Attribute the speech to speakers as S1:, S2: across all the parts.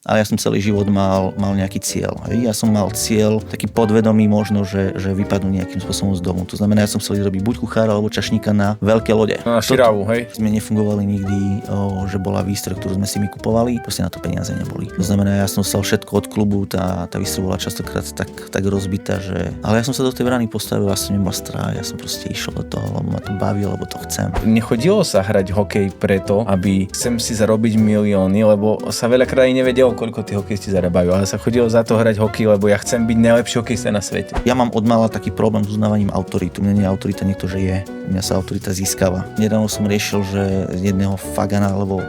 S1: ale ja som celý život mal nejaký cieľ. Hej. Ja som mal cieľ, taký podvedomý možno, že vypadnú nejakým spôsobom z domu. To znamená, ja som chcel robiť buď kuchára alebo čašníka na veľké lode.
S2: Na Širavu, hej?
S1: Sme nefungovali nikdy, že bola výstroj, ktorú sme si my kupovali, proste na to peniaze neboli. To znamená, ja som dostal všetko od klubu, tá výstroj bola častokrát tak rozbitá, že... Ale ja som sa do tej brány postavil, ja som nemal strach, ja som proste išiel do toho, lebo ma to baví, lebo to chcem.
S2: Nechodilo sa hrať hokej preto, aby chcem si zarobiť milióny, lebo sa veľakrát aj nevedelo, koľko tí hokejisti zarábajú, ale sa chodilo za to hrať hokej, lebo ja chcem byť najlepší hokejista na svete.
S1: Ja mám od mala taký problém s uznávaním autoritu. Mne nie je autorita niekto, že je. U mňa sa autorita získava. Nedávno som riešil, že jedného fagana, lebo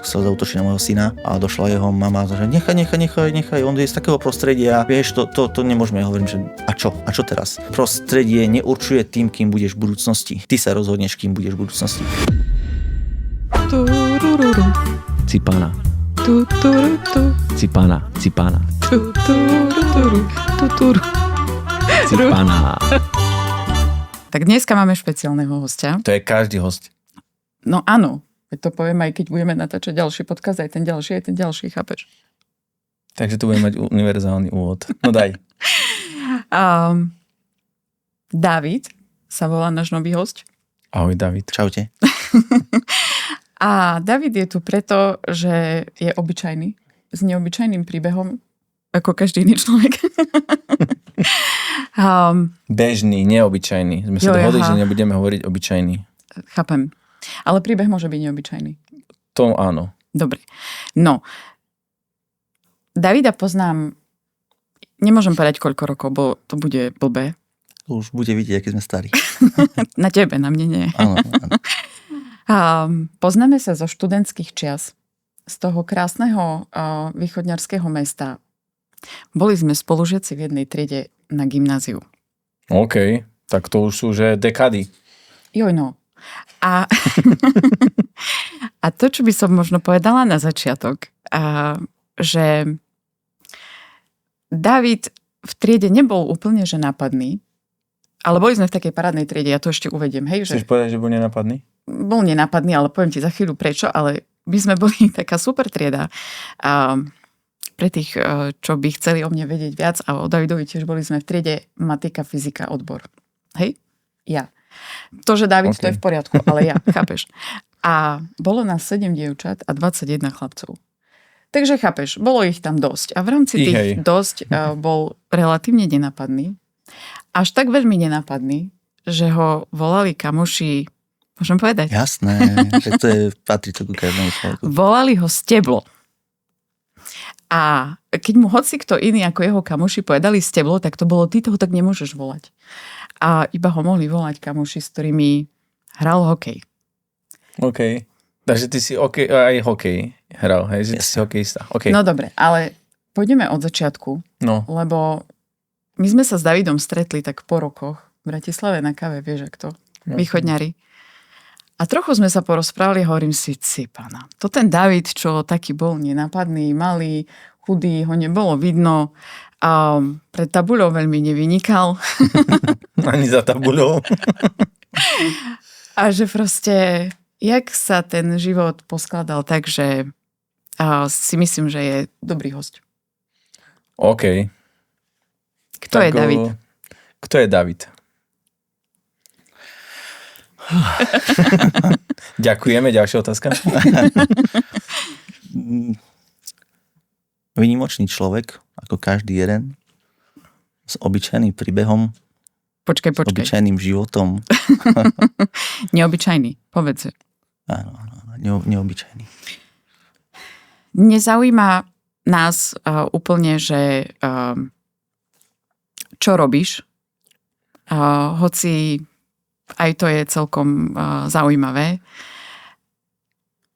S1: sa zautočí na môjho syna a došla jeho mama, že nechaj, on je z takého prostredia, vieš, to nemôžeme hovoriť, že a čo teraz? Prostredie neurčuje tým, kým budeš v budúcnosti. Ty sa rozhodneš, kým budeš v budúcnosti.
S2: Cipana. Cipana. Cipana.
S3: Tak dneska máme špeciálneho hostia.
S2: To je každý host.
S3: No áno, to poviem aj keď budeme natáčať ďalší podcast, aj ten ďalší, chápeš?
S2: Takže tu budeme mať univerzálny úvod. No daj.
S3: David sa volá náš nový host.
S2: Ahoj, David.
S1: Čaute.
S3: A David je tu preto, že je obyčajný, s neobyčajným príbehom, ako každý iný človek.
S2: Bežný, neobyčajný. Sme sa dohodli, že nebudeme hovoriť obyčajný.
S3: Chápem. Ale príbeh môže byť neobyčajný.
S2: To áno.
S3: Dobre. No. Davida poznám, nemôžem povedať koľko rokov, bo to bude blbé.
S1: Už bude vidieť, aký sme starí.
S3: Na tebe, na mne nie.
S1: Áno.
S3: Poznáme sa zo študentských čias, z toho krásneho východňarského mesta. Boli sme spolužiaci v jednej triede na gymnáziu.
S2: OK, tak to už sú že dekady.
S3: Joj, no. A to, čo by som možno povedala na začiatok, že David v triede nebol úplne že nápadný, ale boli sme v takej parádnej triede, ja to ešte uvediem. Hej,
S2: Chceš povedať, že bol nenápadný?
S3: Bol nenápadný, ale poviem ti za chvíľu prečo, ale my sme boli taká super trieda. Pre tých, čo by chceli o mne vedieť viac, a o Davidovi tiež boli sme v triede matika, fyzika, odbor. Hej? Ja. To, že David, to je v poriadku, ale ja, chápeš. A bolo nás 7 dievčat a 21 chlapcov. Takže chápeš, bolo ich tam dosť. A v rámci tých dosť bol relatívne nenápadný. Až tak veľmi nenápadný, že ho volali kamoši, môžem povedať?
S1: Jasné, že to je, patrí to ku každému človeku.
S3: Volali ho Steblo. A keď mu hoci kto iný ako jeho kamoši povedali Steblo, tak to bolo, ty toho tak nemôžeš volať. A iba ho mohli volať kamoši, s ktorými hral hokej.
S2: OK. Takže ty si aj hokej hral, hej? Že ty si hokejista. Okay.
S3: No dobre, ale pôjdeme od začiatku, lebo my sme sa s Davidom stretli tak po rokoch v Bratislave na káve, vieš, ak to? Východňari. A trochu sme sa porozprávali, hovorím si, Cipana. To ten David, čo taký bol nenápadný, malý, chudý, ho nebolo vidno a pred tabuľou veľmi nevynikal.
S2: Ani za tabuľou.
S3: A že proste, jak sa ten život poskladal tak, že si myslím, že je dobrý hosť.
S2: OK.
S3: Kto je David?
S2: Kto je David? Ďakujeme. Ďalšia otázka.
S1: Výnimočný človek, ako každý jeden, s obyčajným príbehom,
S3: Počkaj.
S1: s obyčajným životom.
S3: Neobyčajný, povedz.
S1: Áno, neobyčajný.
S3: Nezaujíma nás úplne, že čo robíš, hoci aj to je celkom zaujímavé.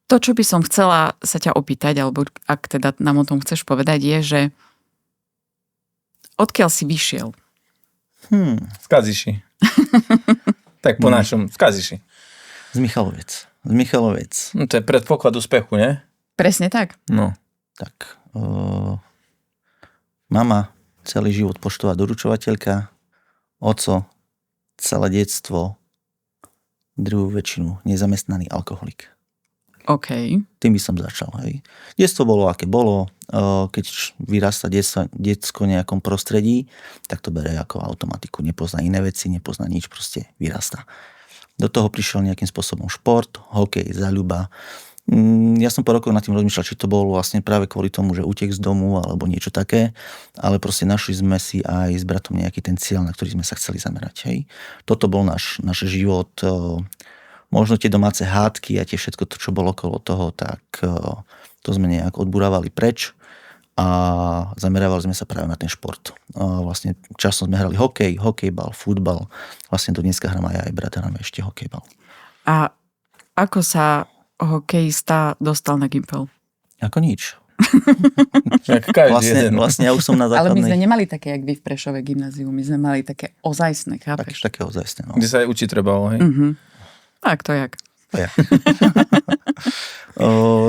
S3: To, čo by som chcela sa ťa opýtať, alebo ak teda nám o tom chceš povedať, je, že odkiaľ si vyšiel?
S2: Z Kaziši. Tak po našom, z Kaziši.
S1: Z Michalovec.
S2: No, to je predpoklad úspechu, nie?
S3: Presne tak.
S2: No.
S1: Tak, mama celý život poštová doručovateľka, oco celé detstvo, druhú väčšinu nezamestnaný alkoholik.
S3: OK.
S1: Tým by som začal. Hej. Detstvo bolo, aké bolo. Keď vyrastá detsko v nejakom prostredí, tak to bere ako automatiku. Nepozná iné veci, nepozná nič, proste vyrastá. Do toho prišiel nejakým spôsobom šport, hokej, záľuba. Ja som po rokoch nad tým rozmýšľal, či to bolo vlastne práve kvôli tomu, že utek z domu alebo niečo také, ale proste našli sme si aj s bratom nejaký ten cieľ, na ktorý sme sa chceli zamerať. Hej. Toto bol náš život. Možno tie domáce hádky a tie všetko to, čo bolo okolo toho, tak to sme nejak odburávali preč a zamerávali sme sa práve na ten šport. Vlastne časom sme hrali hokejbal, futbal. Vlastne do dneska hráme aj brat, hráme ešte hokejbal.
S3: A ako sa hokejista dostal na Gimpel?
S1: Ako nič.
S2: Jak každý jeden.
S1: Vlastne ja už som na
S3: Ale my
S1: základnej...
S3: sme nemali také, jak vy v Prešove gymnáziu. My sme mali také ozajstné, chápeš?
S1: Také ozajstné. No.
S2: Kde sa aj učiť trebalo, hej?
S3: Tak to jak.
S1: Ja.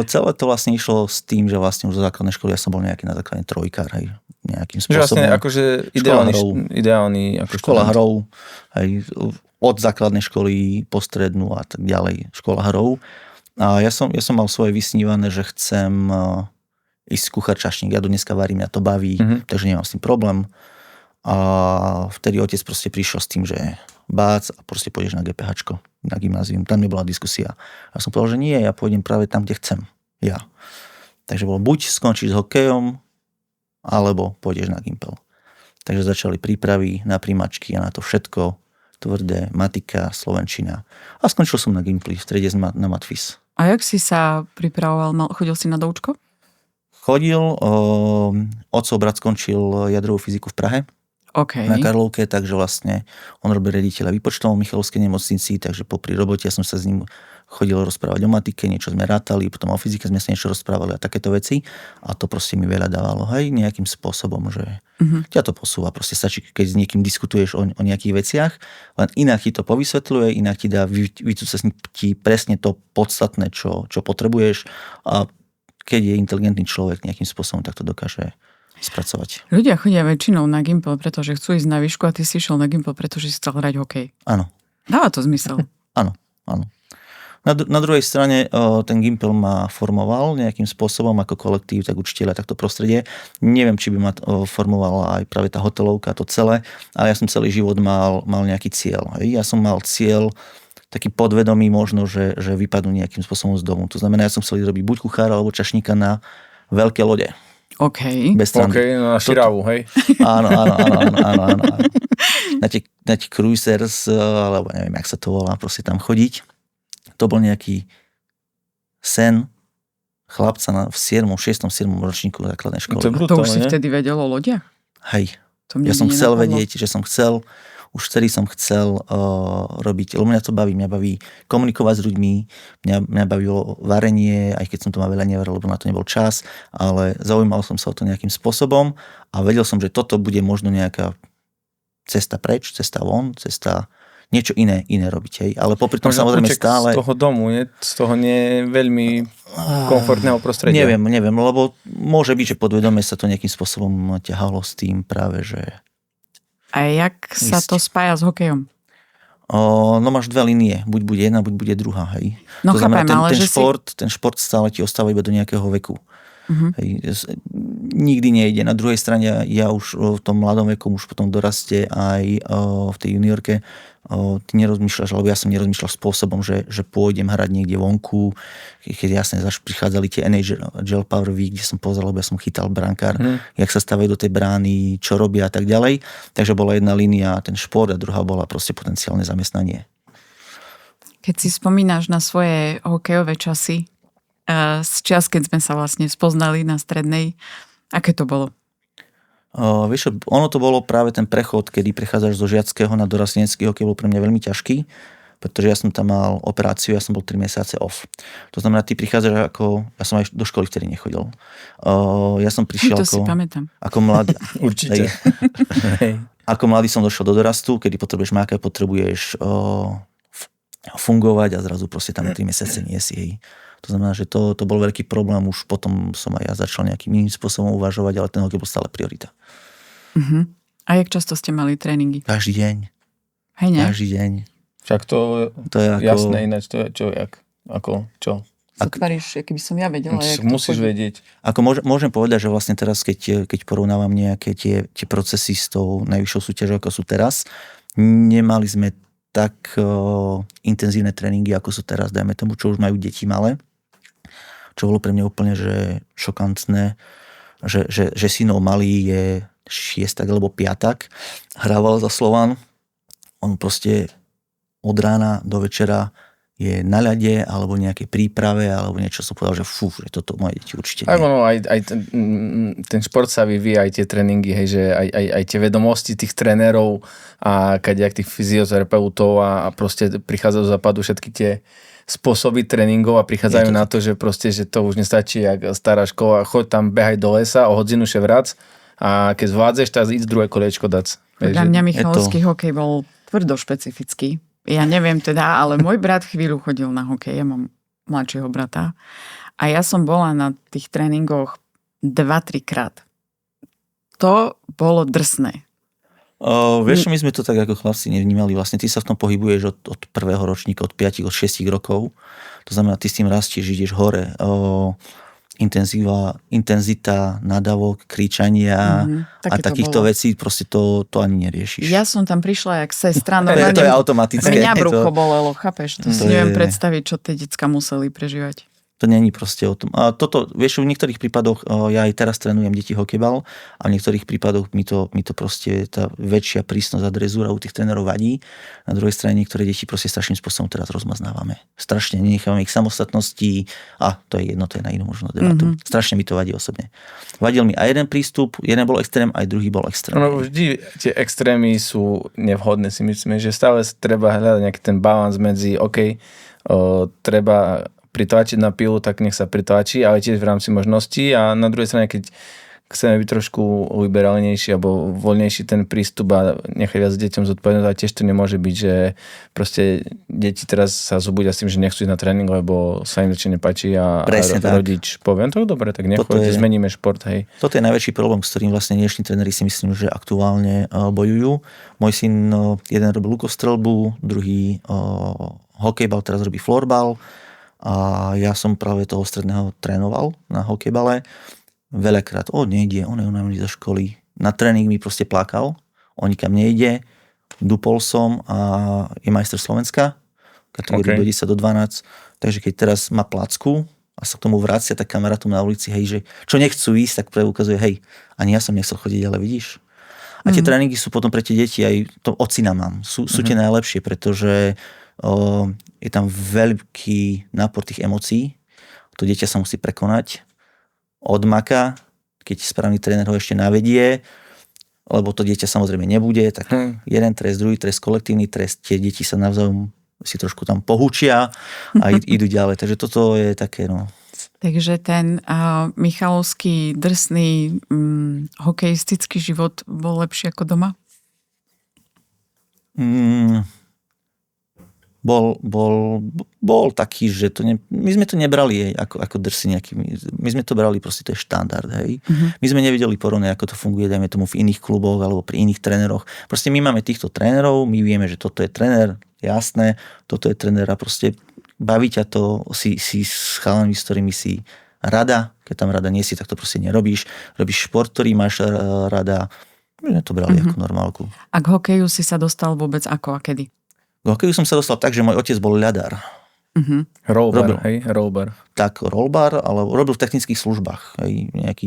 S1: Celé to vlastne išlo s tým, že vlastne už zo základnej školy ja som bol nejaký na základnej trojkár, hej, nejakým
S2: Že vlastne
S1: spôsobom.
S2: akože ideálny ako
S1: Škola
S2: študent.
S1: hrou, hej, od základnej školy po strednú a tak ďalej, škola hrou. A ja som mal svoje vysnívané, že chcem ísť kuchár čašník. Ja do dneska varím, mňa to baví, takže nemám s tým problém. A vtedy otec proste prišiel s tým, že bác a proste pôjdeš na GPHčko, na gymnázium. Tam nebola diskusia. A som povedal, že nie, ja pôjdem práve tam, kde chcem. Ja. Takže bolo buď skončíš s hokejom, alebo pôjdeš na Gimpel. Takže začali prípravy na príjmačky a na to všetko. Tvrdé, matika, slovenčina. A skončil som na Gimpli, v strede na Matfis.
S3: A jak si sa pripravoval? Chodil si na doučko?
S1: Chodil, otcov brat skončil jadrovú fyziku v Prahe.
S3: OK.
S1: Na Karlovke, takže vlastne on robil riaditeľa výpočtov v Michalovskej nemocnici, takže popri robote ja som sa s ním chodil rozprávať o matike, niečo sme rátali, potom o fyzike sme sa niečo rozprávali a takéto veci a to proste mi veľa dávalo, hej, nejakým spôsobom, že ťa to posúva, proste stačí, keď s niekým diskutuješ o nejakých veciach, len inak ti to povysvetľuje, inak ti dá vycúcať ti presne to podstatné, čo potrebuješ a keď je inteligentný človek nejakým spôsobom, tak to dokáže spracovať.
S3: Ľudia chodia väčšinou na Gimpel, pretože chcú ísť na výšku a ty si išiel na Gimpel, pretože si chcel hrať hokej.
S1: Áno.
S3: Dáva to zmysel.
S1: Áno. Na druhej strane ten Gimpel ma formoval nejakým spôsobom ako kolektív, tak učiteľa, takto prostredie. Neviem, či by ma formovala aj práve tá hotelovka, to celé, ale ja som celý život mal nejaký cieľ. Ja som mal cieľ taký podvedomý možno, že vypadnú nejakým spôsobom z domu. To znamená, ja som chcel robiť buď kuchára alebo čašníka na veľké lode.
S3: OK.
S1: Bez strandy.
S2: OK, no na Širavu, hej?
S1: Áno. Na tie cruisers, alebo neviem, jak sa to volá, proste tam chodiť. To bol nejaký sen chlapca v 7. ročníku základnej školy.
S3: To už si vtedy vedel o lodiach?
S1: Hej.
S3: Ja
S1: som chcel vedieť, že som chcel, už vtedy som chcel robiť, lebo mňa to baví, komunikovať s ľuďmi, mňa bavilo varenie, aj keď som to mal veľa nevaril, lebo na to nebol čas, ale zaujímal som sa o to nejakým spôsobom a vedel som, že toto bude možno nejaká cesta preč, cesta von, cesta niečo iné robiť, hej. Ale popri tom samozrejme stále...
S2: Z toho domu, nie? Z toho nie veľmi komfortného prostredia.
S1: Neviem, lebo môže byť, že podvedome sa to nejakým spôsobom ťahalo s tým práve, že...
S3: A jak sa to spája s hokejom?
S1: No máš dve línie, buď bude jedna, buď bude druhá, hej.
S3: No
S1: to znamená,
S3: chápem, ale
S1: ten šport stále ti ostáva iba do nejakého veku. Hej. Nikdy nejde. Na druhej strane ja už v tom mladom veku, už potom dorastie aj v tej juniorke, ty nerozmýšľaš, alebo ja som nerozmýšľal spôsobom, že pôjdem hrať niekde vonku, keď jasne prichádzali tie NHL Power Week, kde som pozrel, lebo ja som chytal brankár, jak sa stavajú do tej brány, čo robia a tak ďalej. Takže bola jedna línia ten šport a druhá bola proste potenciálne zamestnanie.
S3: Keď si spomínaš na svoje hokejové časy, z čas, keď sme sa vlastne spoznali na strednej, aké to bolo?
S1: Vieš, ono to bolo práve ten prechod, kedy prechádzaš zo žiackého na dorastenecký hokej, bol pre mňa veľmi ťažký, pretože ja som tam mal operáciu, ja som bol 3 mesiace off. To znamená, ty prichádzaš ako, ja som aj do školy vtedy nechodil. Ja som prišiel ako mladý.
S2: Určite.
S1: Ako mladý som došiel do dorastu, kedy potrebuješ mákať, potrebuješ fungovať a zrazu proste tam 3 mesiace nie si, hej. To znamená, že to bol veľký problém, už potom som aj ja začal nejakým iným spôsobom uvažovať, ale ten hokej bol stále priorita.
S3: A jak často ste mali tréningy?
S1: Každý deň.
S3: Hej, ne?
S1: Každý deň.
S2: Však to je ako... jasné, ináč to je čo, jak? Ako, čo?
S3: Sa tvaríš, keby som ja vedela.
S2: Musíš vedieť.
S1: Ako môžem povedať, že vlastne teraz, keď porovnávam nejaké tie procesy s tou najvyššou súťažou, ako sú teraz, nemali sme tak intenzívne tréningy, ako sú teraz, dajme tomu, čo už majú deti malé. Čo bolo pre mňa úplne že šokantné, že synov malý je 6. alebo 5. Hrával za Slovan. On proste od rána do večera je na ľade, alebo nejaké príprave, alebo niečo som povedal, že že toto moje deti určite nie.
S2: Aj ten šport sa vyvíja, aj tie tréningy, hej, že aj tie vedomosti tých trénerov a kadejak tých fyzioterapeutov a proste prichádzajú do západu všetky tie spôsoby tréningov a prichádzajú na to, že proste, že to už nestačí, jak stará škola, choď tam, behaj do lesa, o hodinu še vrac a keď zvládzeš, tak ísť druhé kolečko dac.
S3: Podľa mňa michalovský hokej bol tvrdo špecifický. Ja neviem teda, ale môj brat chvíľu chodil na hokej, ja mám mladšieho brata a ja som bola na tých tréningoch 2-3 krát. To bolo drsné.
S1: Vieš, my sme to tak ako chlapci nevnímali. Vlastne ty sa v tom pohybuješ od prvého ročníka, od 5, od 6 rokov. To znamená, ty s tým rastieš, ideš hore. Intenzita, nadávok, kričania a takýchto vecí, proste to ani neriešiš.
S3: Ja som tam prišla jak sestra.
S1: To je automatické.
S3: Mňa brucho bolelo, chápeš? To si neviem predstaviť, čo tie decká museli prežívať.
S1: To není proste o tom. A toto, vieš, v niektorých prípadoch, ja aj teraz trénujem deti hokejbal a v niektorých prípadoch mi to proste tá väčšia prísnosť a drezúra u tých trénerov vadí. Na druhej strane niektoré deti proste strašným spôsobom teraz rozmaznávame. Strašne nenechávame ich samostatnosti a to je jedno, to je na inú možnú debatu. Strašne mi to vadí osobne. Vadil mi aj jeden prístup, jeden bol extrém, aj druhý bol extrém.
S2: No vždy tie extrémy sú nevhodné, si myslíme, že stále treba hľadať nejaký ten balans medzi treba pritlačiť na pilu, tak nech sa pritlačí, ale tiež v rámci možností a na druhej strane, keď chceme byť trošku liberálnejší alebo voľnejší ten prístup a nechať viac deťom zodpovednosť, ale tiež to nemôže byť, že proste deti teraz sa zobudia s tým, že nechcú ísť na tréning, lebo sa im niečo nepáči a rodič poviem, to je dobre, tak nechoď, zmeníme šport, hej.
S1: Toto je najväčší problém, s ktorým vlastne dnešní tréneri si myslím, že aktuálne bojujú. Môj syn jeden robil lukostrelbu, druhý hokejbal, teraz robí florbal. A ja som práve toho stredného trénoval na hokejbale. Veľakrát, nejde, on je unavený zo školy. Na tréning mi proste plakal, on nikam nejde, dupol som a je majster Slovenska, kategórii do 10 do 12. Takže keď teraz má placku a sa k tomu vracia, tak kamarátom na ulici, hej, že čo nechcú ísť, tak preukazuje, hej, ani ja som nechcel chodiť, ale vidíš. A tie tréningy sú potom pre tie deti, aj to od syna mám, sú tie najlepšie, pretože je tam veľký nápor tých emócií. To dieťa sa musí prekonať, odmaka, keď správny tréner ho ešte navedie, lebo to dieťa samozrejme nebude, tak jeden trest, druhý trest, kolektívny trest, tie deti sa navzájom si trošku tam pohúčia a idú ďalej. Takže toto je také,
S3: Takže ten michalovský drsný hokejistický život bol lepší ako doma? Bol taký, že my sme to nebrali ako drsy nejaký, my sme to brali proste, to je štandard, hej. My sme nevedeli porovnať, ako to funguje, dajme tomu v iných kluboch alebo pri iných tréneroch. Proste my máme týchto trénerov, my vieme, že toto je tréner, jasné, toto je tréner a proste baví ťa to, si s chalami, s ktorými si rada, keď tam rada nie si, tak to proste nerobíš. Robíš šport, ktorý máš rada. My sme to brali ako normálku. A k hokeju si sa dostal vôbec ako a kedy?
S1: K hokeju som sa dostal tak, že môj otec bol ľadár.
S2: Rollbar.
S1: Tak, rollbar, ale robil v technických službách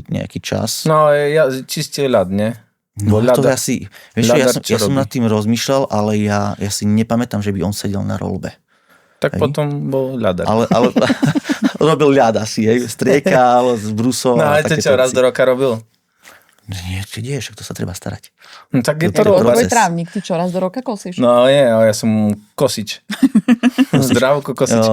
S1: nejaký čas.
S2: No, ja čistil ľad, nie?
S1: No to asi, vieš, ja som nad tým rozmýšľal, ale ja si nepamätám, že by on sedel na rolbe.
S2: Tak potom bol ľadár.
S1: Ale robil ľad asi, striekal z brusov.
S2: No ale to čo, raz do roka robil?
S1: Nie, však to sa treba starať.
S2: No, tak je to
S3: tvoj trávnik, ty čo, raz do roka kosíš?
S2: No nie, ja som kosič. Zdravko kosič.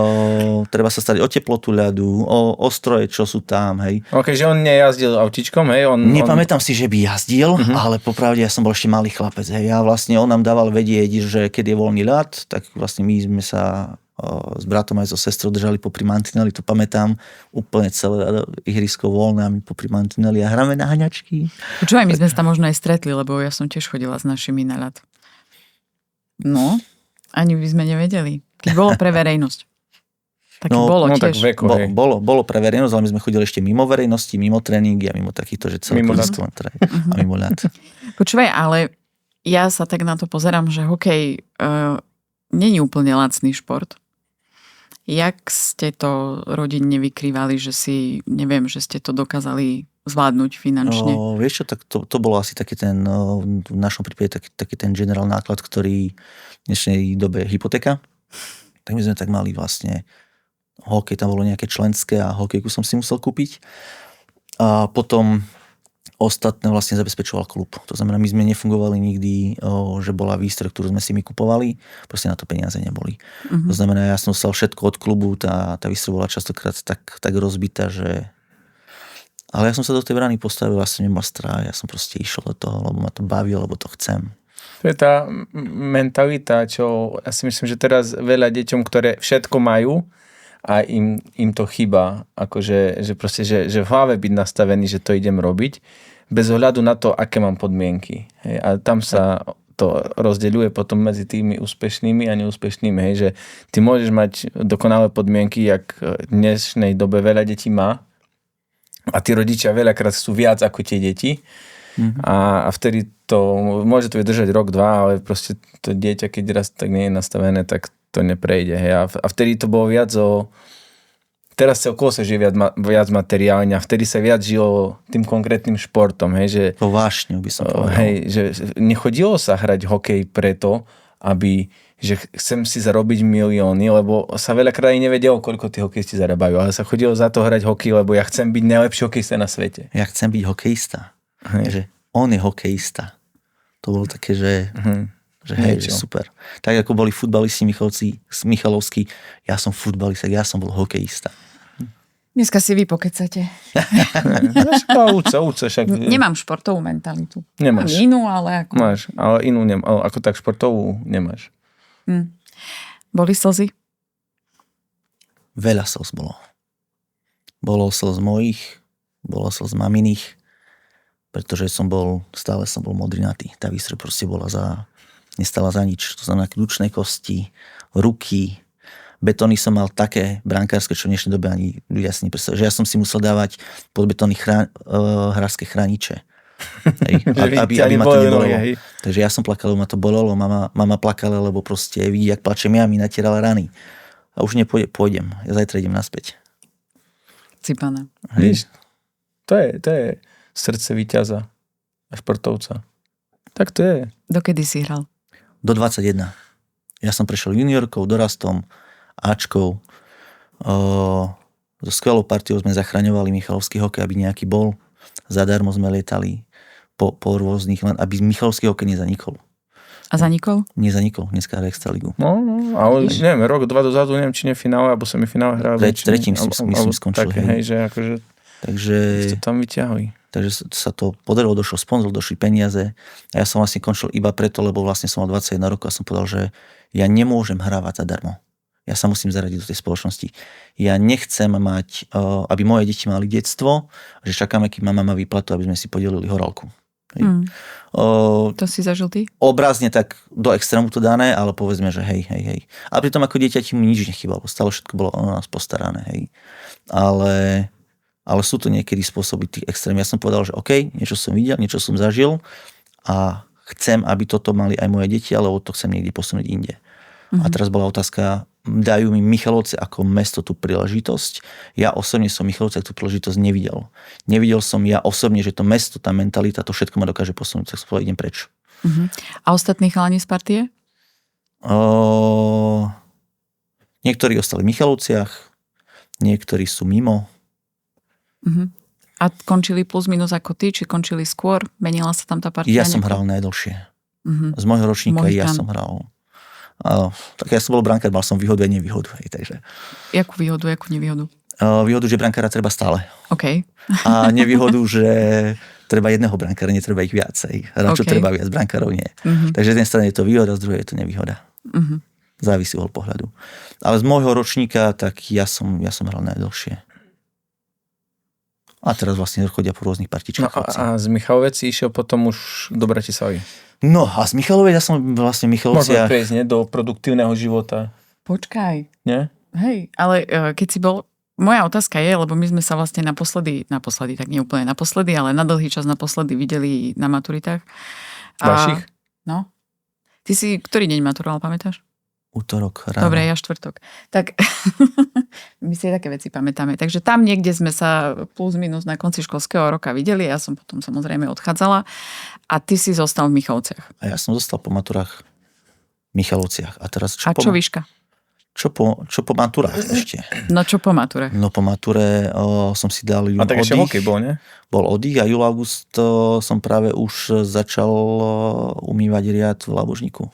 S1: Treba sa starať o teplotu ľadu, o stroje, čo sú tam, hej.
S2: Ok, že on nejazdil autičkom, hej?
S1: Nepamätám si, že by jazdil, ale popravde ja som bol ešte malý chlapec, hej. Ja vlastne, on nám dával vedieť, že keď je voľný ľad, tak vlastne my sme sa s bratom aj so sestrou držali popri mantineli, to pamätám, úplne celé ihrisko voľné a my popri mantineli a hráme na haňačky.
S3: Počúvaj, my sme sa tam možno aj stretli, lebo ja som tiež chodila s našimi na ľad. No, ani by sme nevedeli. Keď bolo pre verejnosť. Tak bolo
S2: tak
S3: tiež.
S2: veku, hej.
S1: Bolo pre verejnosť, ale my sme chodili ešte mimo verejnosti, mimo tréningy a mimo takýchto, že celé
S2: Mimo
S1: kolisko len a mimo ľad.
S3: Počúvaj, ale ja sa tak na to pozerám, že hokej není úplne lacný šport. Jak ste to rodinne vykrývali, že si, neviem, že ste to dokázali zvládnuť finančne?
S1: Vieš čo, tak to bolo asi taký ten, v našom prípade taký ten generál náklad, ktorý v dnešnej dobe je hypotéka. Tak my sme tak mali vlastne hokej, tam bolo nejaké členské a hokejku som si musel kúpiť. A potom ostatné vlastne zabezpečoval klub. To znamená, my sme nefungovali nikdy, že bola výstroj, ktorú sme si my kupovali, proste na to peniaze neboli. To znamená, ja som dostal všetko od klubu, tá výstroj bola častokrát tak rozbitá, že... Ale ja som sa do tej brány postavil, ja som nemal strach, ja som proste išiel do toho, lebo ma to baví, lebo to chcem.
S2: To je tá mentalita, čo ja si myslím, že teraz veľa deťom, ktoré všetko majú a im to chýba, akože že proste, že v hlave byť nastavený, že to idem robiť, bez ohľadu na to, aké mám podmienky. Hej. A tam sa to rozdeľuje potom medzi tými úspešnými a neúspešnými. Hej. Že ty môžeš mať dokonalé podmienky, jak v dnešnej dobe veľa detí má, a tí rodičia veľakrát sú viac ako tie deti. A vtedy to môže to vydržať rok, dva, ale proste to dieťa, keď raz tak nie je nastavené, tak to neprejde. Hej. A vtedy to bolo viac teraz celkovo sa žije viac materiálne a vtedy sa viac žilo tým konkrétnym športom. Hej, že,
S1: To vášňou by som povedal.
S2: hej, že nechodilo sa hrať hokej preto, že chcem si zarobiť milióny, lebo sa veľakrát aj nevedelo, koľko tí hokejisti zarábajú, ale sa chodilo za to hrať hokej, lebo ja chcem byť najlepší hokejista na svete.
S1: Ja chcem byť hokejista. Že on je hokejista. To bolo také, že hej, že super. Tak ako boli futbalisti Michalovskí, ja som futbalista, ja som bol hokejista.
S3: Dneska si vy pokecate.
S2: Úca, však.
S3: Nemám športovú mentalitu.
S2: Nemáš.
S3: Mám inú, ale ako...
S2: Máš, ale inú ako tak športovú nemáš.
S3: Boli slzy?
S1: Veľa slz bolo. Bolo slz mojich, bolo slz maminých, pretože stále som bol modrinatý. Tá výstroj proste nestala za nič. To znamená kľúčnej kosti, ruky, betóny som mal také brankárske, čo v dnešnej dobe ani ľudia si nepredstavujú. Že ja som si musel dávať pod betóny hráčske chrániče. Aby ma to nebolelo. Takže ja som plakal, lebo ma to bolelo, mama plakala, lebo proste vidí, jak plačem ja, mi natierala rany. A už pôjdem. Ja zajtra idem naspäť.
S3: Cipana.
S2: Víš, to je srdce víťaza a športovca. Tak to je.
S3: Dokedy si hral?
S1: Do 21. Ja som prešiel juniorkou, dorastom, Ačkou. So skvelou partiou sme zachraňovali Michalovský hokej, aby nejaký bol. Zadarmo sme lietali po rôznych, len aby Michalovský hokej nezanikol.
S3: A zanikol?
S1: Nezanikol, dneska hra extraligu.
S2: No, ale neviem, rok, dva dozadu, neviem, či nefinále, alebo semifinále hral.
S1: Tretím myslím skončil.
S2: Tak, hej, že akože
S1: takže
S2: to tam vyťahli.
S1: Takže sa to podarilo, došiel sponzor, došli peniaze. A ja som vlastne končil iba preto, lebo vlastne som mal 21 rokov a som povedal, že ja nemôžem hrávať zadarmo. Ja sa musím zaradiť do tej spoločnosti. Ja nechcem mať, aby moje deti mali detstvo, že čakáme, kým mama má výplatu, aby sme si podelili horálku.
S3: To si zažil ty?
S1: Obrazne tak do extrému to dané, ale povedzme, že hej. A pritom ako dieťa ti mu nič nechýbalo. Stále všetko bolo o nás postarané. Hej. Ale sú to niekedy spôsoby tých extrém. Ja som povedal, že OK, niečo som videl, niečo som zažil a chcem, aby toto mali aj moje deti, alebo to chcem niekde posunúť inde. A teraz bola otázka, dajú mi Michalovce ako mesto tú príležitosť. Ja osobne som Michalovce tú príležitosť nevidel. Nevidel som ja osobne, že to mesto, tá mentalita, to všetko ma dokáže posunúť, tak idem preč.
S3: A ostatní chalani z partie?
S1: Niektorí ostali v Michalovciach, niektorí sú mimo.
S3: A končili plus minus ako ty, či končili skôr? Menila sa tam tá partia?
S1: Ja som hral najdlhšie. Z môjho ročníka ja som hral. Tak ja som bol brankár, mal som výhodu a nevýhodu. Takže.
S3: Jakú výhodu, jakú nevýhodu?
S1: Výhodu, že brankára treba stále.
S3: OK.
S1: A nevýhodu, že treba jedného brankára, netreba ich viac. Hráčov treba viac, brankárov nie. Takže z jednej strany je to výhoda, z druhej je to nevýhoda. Závisí od pohľadu. Ale z môjho ročníka, tak ja som hral najdlhšie. A teraz vlastne chodia po rôznych partičkách.
S2: No a z Michalovec išiel potom už do Bratislavy.
S1: No a z Michalovec, ja som vlastne v Michalovciach.
S2: Môžeme prejsť, nie? Do produktívneho života.
S3: Počkaj.
S2: Nie?
S3: Hej, ale keď si bol... Moja otázka je, lebo my sme sa vlastne naposledy, tak nie úplne naposledy, ale na dlhý čas naposledy videli na maturitách.
S2: Vašich?
S3: No. Ty si ktorý deň maturoval, pamätáš?
S1: Útorok ráno.
S3: Dobre, ja štvrtok. Tak my si také veci pamätáme. Takže tam niekde sme sa plus minus na konci školského roka videli. Ja som potom samozrejme odchádzala. A ty si zostal v Michalovciach.
S1: A ja som zostal po maturách v Michalovciach. A teraz
S3: A čo výška?
S1: Čo po maturách ešte?
S3: No čo po maturách?
S1: No po mature som si dal
S2: A tak ešte hokej bol, nie?
S1: Bol oddych a júl, august som práve už začal umývať riad v Labužníku.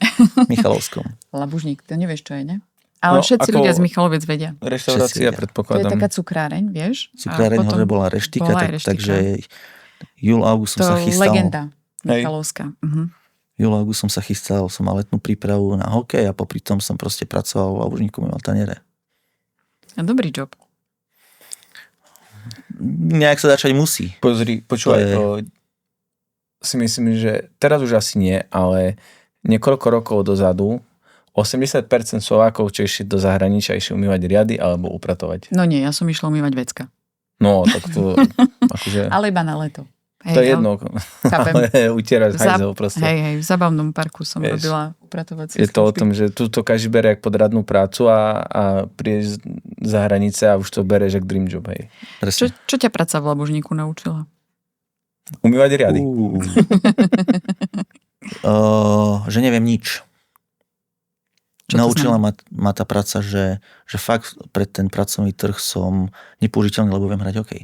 S1: Michalovskom.
S3: Labužník, to nevieš, čo je, ne? Ale
S2: No,
S3: všetci
S2: ako-
S3: ľudia z Michaloviec vedia.
S2: Reštaurácia,
S1: Všetci vedia.
S3: To je
S2: predpokladám.
S3: taká cukráreň, vieš?
S1: Cukráreň
S3: A potom
S1: hore bola reštika,
S3: bola aj reštika.
S1: takže júl, august som
S3: To
S1: sa chystal.
S3: legenda
S2: Hej.
S3: Michalovská. Mhm.
S1: Júl, august som sa chystal, som mal letnú prípravu na hokej a popri tom som proste pracoval v Labužníku, mal taniere.
S3: A dobrý job.
S1: Nejak sa začať musí.
S2: Pozri, počúvaj,
S1: To
S2: si myslím, že teraz už asi nie, ale niekoľko rokov dozadu 80% Slovákov, čo išli do zahraničia, išli umývať riady alebo upratovať.
S3: No nie, ja som išla umývať vecka.
S2: No, tak to akože...
S3: Ale iba na leto.
S2: To je jedno,
S3: Chápem.
S2: ale utierať hajzel proste.
S3: Hej, v zabavnom parku som
S2: Vieš,
S3: robila upratovacie
S2: Je to o
S3: služby.
S2: tom, že tu to každý bere jak podradnú prácu a prídeš za hranice a už to bereš jak dream job, hej.
S3: Čo,
S1: Presne.
S3: čo ťa práca v Labužníku naučila?
S2: Umývať riady.
S1: Že neviem nič.
S3: Čo to
S1: Naučila ma tá práca, že fakt pre ten pracovný trh som nepoužiteľný, lebo viem hrať hokej.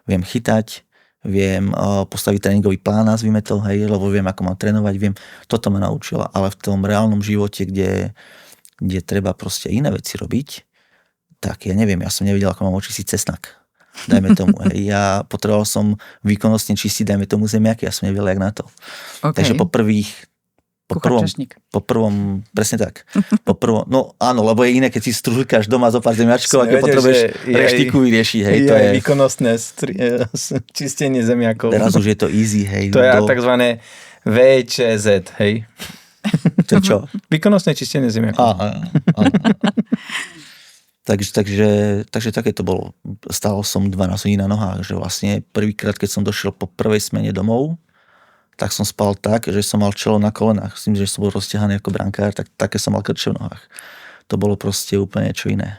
S1: Viem chytať, viem postaviť tréningový plán, nazvime to, hej, lebo viem, ako mám trénovať, viem, toto ma naučila, ale v tom reálnom živote, kde treba proste iné veci robiť, tak ja neviem, ja som nevedel, ako mám očistiť cesnak. Dajme tomu, hej, ja potreboval som výkonnostne čistiť, dajme tomu zemiaky, ja som nevedel, jak na to.
S3: Okay.
S1: Takže po
S3: Kucharčašník.
S1: prvom, presne tak. No áno, lebo je iné, keď si strúľkáš doma zo pár zemiačkov, a keď
S2: Nevedel,
S1: potrebuješ
S2: že je
S1: reštiku vyriešiť, hej,
S2: je
S1: to je,
S2: výkonnostné čistenie zemiakov.
S1: teraz už je to easy, hej.
S2: To je takzvané VČZ, hej.
S1: To čo?
S2: Výkonnostné čistenie zemiakov.
S1: Áno. Takže také to bolo. Stál som 12 hodín na nohách, že vlastne prvýkrát, keď som došiel po prvej smene domov, tak som spal tak, že som mal čelo na kolenách. Myslím, že som bol rozťahaný ako brankár, tak také som mal krče v nohách. To bolo proste úplne čo iné.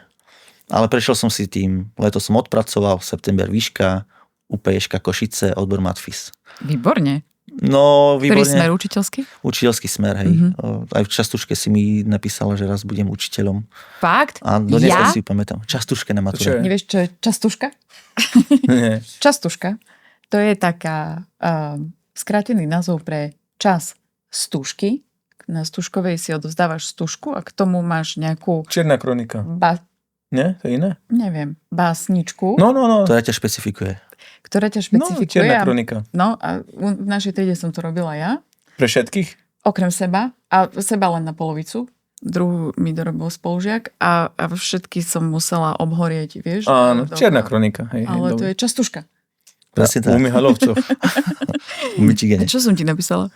S1: Ale prešiel som si tým. Leto som odpracoval, september výška, UPŠka Košice, odbor Matfis.
S3: Výborne.
S1: No,
S3: Ktorý
S1: výborne.
S3: smer učiteľský?
S1: Učiteľský smer, hej. Aj v častuške si mi napísala, že raz budem učiteľom.
S3: Fakt?
S1: A dodnes
S3: Ja?
S1: si ju pamätám. Častuške na
S2: To čo
S1: mature.
S2: je?
S3: Nevieš, čo je častuška?
S2: Nie.
S3: Častuška. To je taká skrátený názov pre čas stužky. Na stužkovej si odovzdávaš stužku a k tomu máš nejakú
S2: Čierna kronika. Nie? To je iné?
S3: neviem, básničku,
S2: No.
S1: To ja ťa špecifikuje.
S3: ktorá ťa
S2: No,
S3: špecifikuje.
S2: čierna kronika.
S3: No a v našej triede som to robila ja,
S2: Pre všetkých?
S3: okrem seba. A seba len na polovicu. Druhú mi dorobil spolužiak a všetky som musela obhorieť, vieš.
S2: Áno,
S3: do-
S2: čierna kronika. Hej,
S3: Ale to je
S2: dobre.
S3: častuška.
S1: Presne tak.
S2: U Mihalovcov.
S1: V Michigane.
S3: Čo som ti napísala?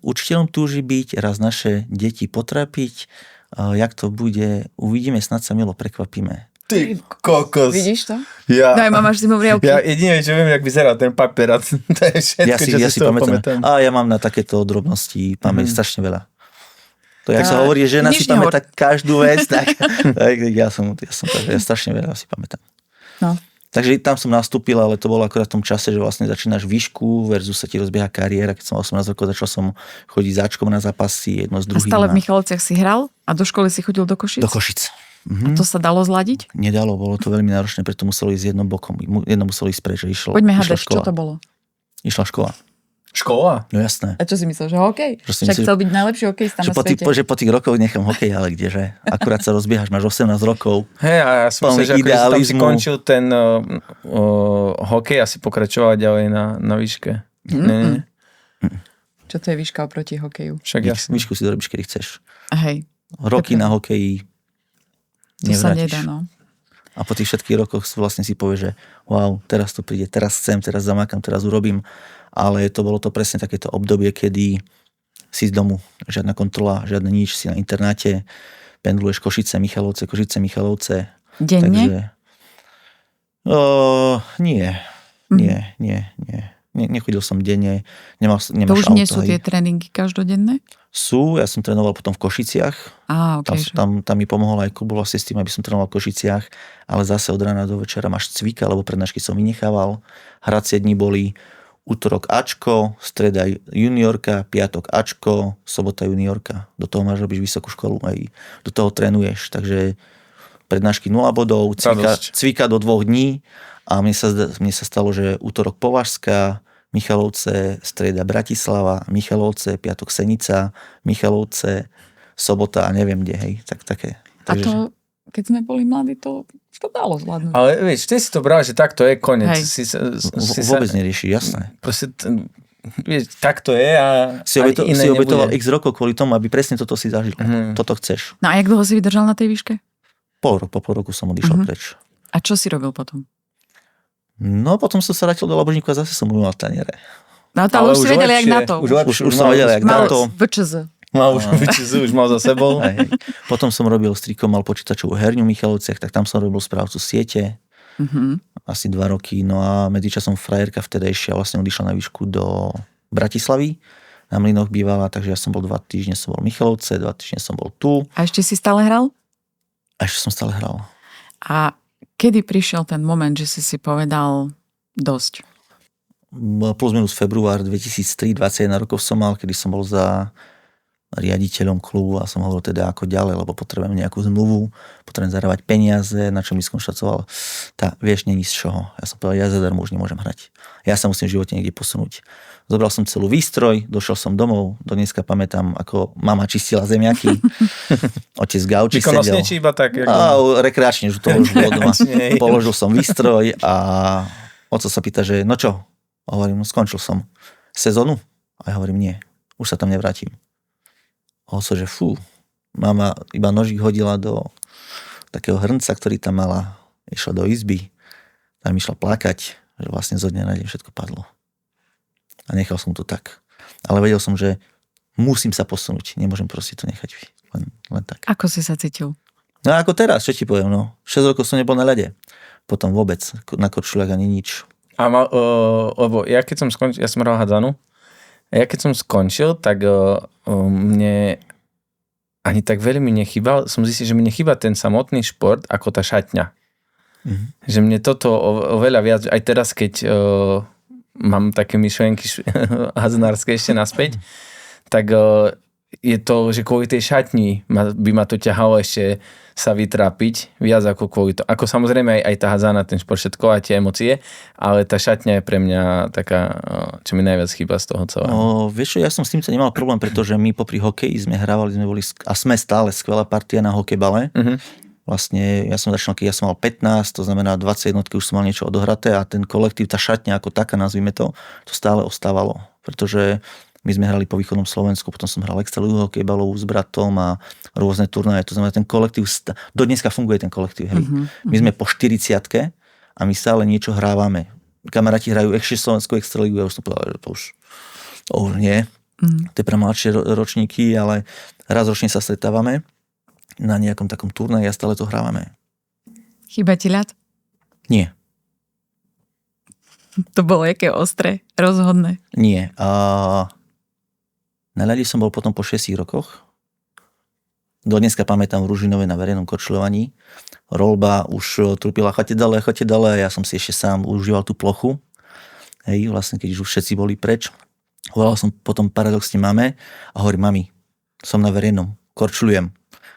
S1: Učiteľom túži byť, raz naše deti potrapiť. Jak to bude, uvidíme, snad sa milo prekvapíme.
S2: Ty kokos.
S3: Vidíš to?
S2: Ja,
S3: Daj, máš zimomriavky.
S2: ja jedine, čo viem, jak vyzerá ten papier. A to je všetko,
S1: Ja
S2: čo
S1: si
S2: z toho
S1: pamätám.
S2: pamätám.
S1: A ja mám na takéto drobnosti strašne veľa. To, jak sa
S3: A
S1: hovorí, že žena si
S3: nič nehovor.
S1: pamätá každú vec, tak ja strašne veľa si pamätám.
S3: No.
S1: Takže tam som nastúpil, ale to bolo akorát v tom čase, že vlastne začínaš výšku versus sa ti rozbieha kariéra. Keď som 18 rokov, začal som chodiť záčkom na zápasy, jedno s
S3: A
S1: druhým.
S3: stále v Michalovciach si hral? A do školy si chodil do Košic?
S1: Do Košic.
S3: A to sa dalo zladiť?
S1: Nedalo, bolo to veľmi náročné, preto muselo ísť jedno bokom. Jedno muselo ísť preč, že
S3: Poďme
S1: išla
S3: hádať, čo
S1: škola.
S3: to bolo?
S1: Išla škola.
S2: Škola?
S1: No jasné.
S3: A čo si myslel, že hokej?
S1: Že si
S3: Však
S1: myslel-
S3: chcel byť najlepší hokejista na svete.
S1: Že po tých rokoch nechám hokej, ale kdeže? Akurát sa rozbiehaš, máš 18 rokov.
S2: Hej, a ja som
S1: Plný
S2: myslel, že akože tam si
S1: idealizmu.
S2: končil ten hokej a si pokračoval ďalej na výške. Nie.
S3: Čo to je výška oproti hokeju?
S2: Však jasne.
S1: Výšku si dorobíš, kedy chceš.
S3: Hej,
S1: Roky na hokeji
S3: to sa
S1: nevrátiš.
S3: nedá, no.
S1: A po tých všetkých rokoch vlastne si povie, že wow, teraz to príde, teraz chcem, teraz zamakám, teraz urobím. Ale to bolo to presne takéto obdobie, kedy si z domu, žiadna kontrola, žiadne nič, si na internáte, pendluješ Košice, Michalovce,
S3: Denne?
S1: Takže nechodil som denne, nemáš
S3: To už
S1: auto,
S3: nie sú
S1: hej.
S3: tie tréningy každodenné?
S1: Sú, ja som trénoval potom v Košiciach,
S3: Okay.
S1: tam mi pomohol aj klub vlastne s tým, aby som trénoval v Košiciach, ale zase od rána do večera máš cvika, lebo prednášky som vynechával, hracie dni boli útorok Ačko, streda juniorka, piatok Ačko, sobota juniorka, do toho máš robiť vysokú školu, aj do toho trénuješ, takže prednášky 0 bodov, cvika do 2 dní a mne sa stalo, že útorok Považská, Michalovce, streda Bratislava, Michalovce, piatok Senica, Michalovce, sobota a neviem kde, hej, také.
S3: A to, keď sme boli mladí, to dalo zvládnuť.
S2: Ale vieš, ty si to bral, že takto je koniec.
S1: Vôbec nerieši, jasné.
S2: Proste, vieš, takto je a
S1: si obetoval x rokov kvôli tomu, aby presne toto si zažil. Toto chceš.
S3: No a jak dlho si vydržal na tej výške?
S1: Po pol roku som odišiel preč.
S3: A čo si robil potom?
S1: No, potom som sa vrátil do Labožníku a zase som umýval taniere.
S3: No to už si vedeli, jak na to.
S1: Už som vedel, jak na to.
S3: VČZ.
S2: Už mal za sebou.
S1: Hej. Potom som robil strikom, mal počítačovú herňu v Michalovciach, tak tam som robil správcu siete. Asi 2 roky. No a medzičasom frajerka vtedejšia vlastne odišla na výšku do Bratislavy. Na Mlynoch bývala, takže ja som bol 2 týždne som bol v Michalovce, 2 týždne som bol tu.
S3: A ešte si stále hral?
S1: A ešte som stále hral.
S3: A kedy prišiel ten moment, že si povedal dosť?
S1: Plus minus február 2003, 21 rokov som mal, kedy som bol za riaditeľom klubu a som hovoril teda ako ďalej, lebo potrebujem nejakú zmluvu, potrebujem zarábať peniaze, na čo mi skonštatoval, vieš, není z čoho. Ja som povedal, ja zadarmo už nemôžem hrať. Ja sa musím v živote niekde posunúť. Zobral som celú výstroj, došiel som domov, do dneska pamätám, ako mama čistila zemiaky, otec gauči sedel.
S2: Výkonnostne či iba tak?
S1: Rekreačne, že to už bolo doma. Položil som výstroj a oco sa pýta, že no čo? A hovorím, no skončil som sezónu. A ja hovorím, nie, už sa tam nevrátim. A oco, že mama iba nožík hodila do takého hrnca, ktorý tam mala, išla do izby, tam išla plakať, že vlastne zo dňa na deň všetko padlo. A nechal som to tak. Ale vedel som, že musím sa posunúť. Nemôžem proste to nechať len tak.
S3: Ako si sa cítil?
S1: No ako teraz, čo ti poviem, 6 rokov som nebol na ľade. Potom vôbec, na korčuliach ani nič.
S2: Lebo ja keď som skončil, ja som hral hádzanú, a ja keď som skončil, tak mne ani tak veľmi nechýbal, som zistil, že mi nechýba ten samotný šport ako tá šatňa. Že mne toto oveľa viac, aj teraz keď mám také myšlienky hádzanárske ešte naspäť, tak je to, že kvôli tej šatni by ma to ťahalo ešte sa vytrápiť viac ako kvôli to. Ako samozrejme aj tá hádzana, ten šport, všetko a tie emócie, ale tá šatňa je pre mňa taká, čo mi najviac chýba z toho celého.
S1: Vieš čo, ja som s týmto nemal problém, pretože my popri hokeji sme hrávali, sme boli a sme stále skvelá partia na hokejbale. Vlastne ja som začal, keď ja som mal 15, to znamená 21 už som mal niečo odohraté a ten kolektív, tá šatňa ako taká, nazvime to stále ostávalo. Pretože my sme hrali po východnom Slovensku, potom som hral extraligu hokejbalovú s bratom a rôzne turnaje. To znamená, ten kolektív, do dneska funguje ten kolektív. Hej. My sme po 40-ke a my stále niečo hrávame. Kamaráti hrajú ešte Slovenskú extraligu, ja už som povedal, že to už nie. To je pre mladšie ročníky, ale raz ročne sa stretávame na nejakom takom turnaji a stále to hrávame.
S3: Chýba ti ľad?
S1: Nie.
S3: To bolo jaké ostré, rozhodné.
S1: Nie. Na ľade som bol potom po 6 rokoch. Do dneska pamätám v Ružinove na verejnom korčľovaní. Rolba už trúpila, choďte ďalej, ja som si ešte sám užíval tú plochu. Hej, vlastne keď už všetci boli preč. Volal som potom paradoxne mame a hovorím, mami, som na verejnom, korčľujem.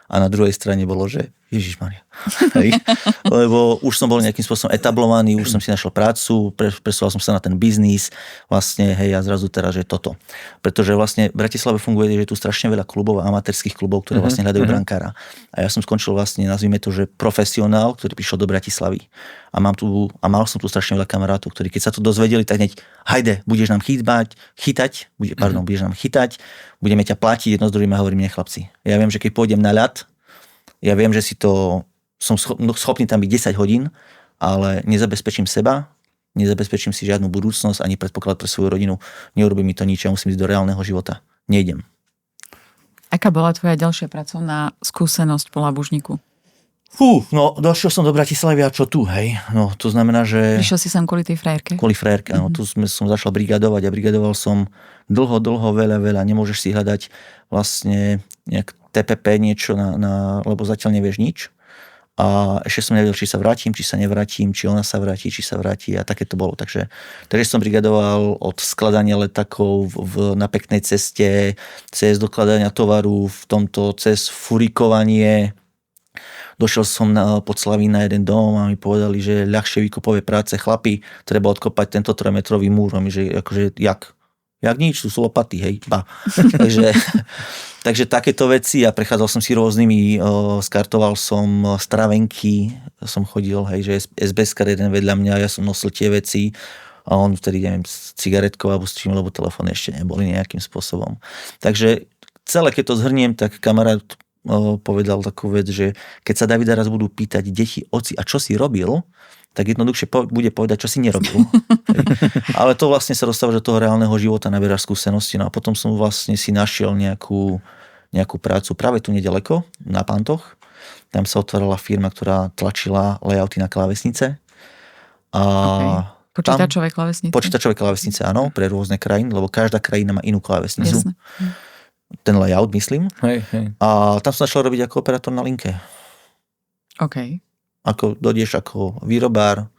S1: A na druhej strane bolo, že Ježišmaria. Lebo už som bol nejakým spôsobom etablovaný, už som si našiel prácu, presúval som sa na ten biznis, vlastne, hej, a zrazu teraz, že toto. Pretože vlastne v Bratislave funguje, že je tu strašne veľa klubov, amatérskych klubov, ktoré vlastne hľadajú brankára. A ja som skončil vlastne, nazvime to, že profesionál, ktorý prišiel do Bratislavy. A mal som tu strašne veľa kamarátov, ktorí keď sa to dozvedeli, tak hneď, hajde, budeš nám budeš nám chytať, budeme ťa platiť, jedno s druhým a hovorím, chlapci. Ja viem, že keď pôjdem na ľad, ja viem, že som schopný tam byť 10 hodín, ale nezabezpečím seba, nezabezpečím si žiadnu budúcnosť, ani predpoklad pre svoju rodinu, neurobí mi to nič, ja musím ísť do reálneho života. Nejdem.
S3: A Aká bola tvoja ďalšia pracovná skúsenosť po Labužníku?
S1: No došiel som do Bratislavy a čo tu, hej? No to znamená, že...
S3: Prišiel si sem kvôli tej frajerke?
S1: Kvôli frajerke, áno. Tu som začal brigadovať a brigadoval som dlho, veľa. Nemôžeš si hľadať vlastne nejak TPP niečo, lebo zatiaľ nevieš nič. A ešte som nevedel, či sa vrátim, či sa nevrátim, či ona sa vráti, či sa vráti a také to bolo. Takže som brigadoval od skladania letakov na peknej ceste, cez dokladania tovaru, v tomto cez furikovanie. Došiel som pod Slavín na jeden dom a mi povedali, že ľahšie výkopové práce, chlapi, treba odkopať tento 3-metrový múr. A my, že akože jak nič, tu sú lopaty, hej, ba. takže takéto veci a prechádzal som si rôznymi, skartoval som stravenky, som chodil, hej, že SBS-kar jeden vedľa mňa, ja som nosil tie veci a on vtedy, neviem, s cigaretkou alebo s čím, lebo telefóny ešte neboli nejakým spôsobom. Takže celé, keď to zhrniem, tak kamarát povedal takú vec, že keď sa Davida raz budú pýtať deti, oci, a čo si robil, tak jednoduchšie bude povedať, čo si nerobil. Ale to vlastne sa dostáva do toho reálneho života, naberáš skúsenosti. No a potom som vlastne si našiel nejakú prácu práve tu nedaleko, na Pantoch. Tam sa otvárala firma, ktorá tlačila layouty na klávesnice.
S3: Počítačové klávesnice?
S1: Počítačové klávesnice, áno, pre rôzne krajiny, lebo každá krajina má inú klávesnicu.
S3: Jasne.
S1: Ten layout, myslím.
S2: Hej.
S1: A tam som začal robiť ako operátor na linke.
S3: OK.
S1: Ako dojdeš ako výrobár,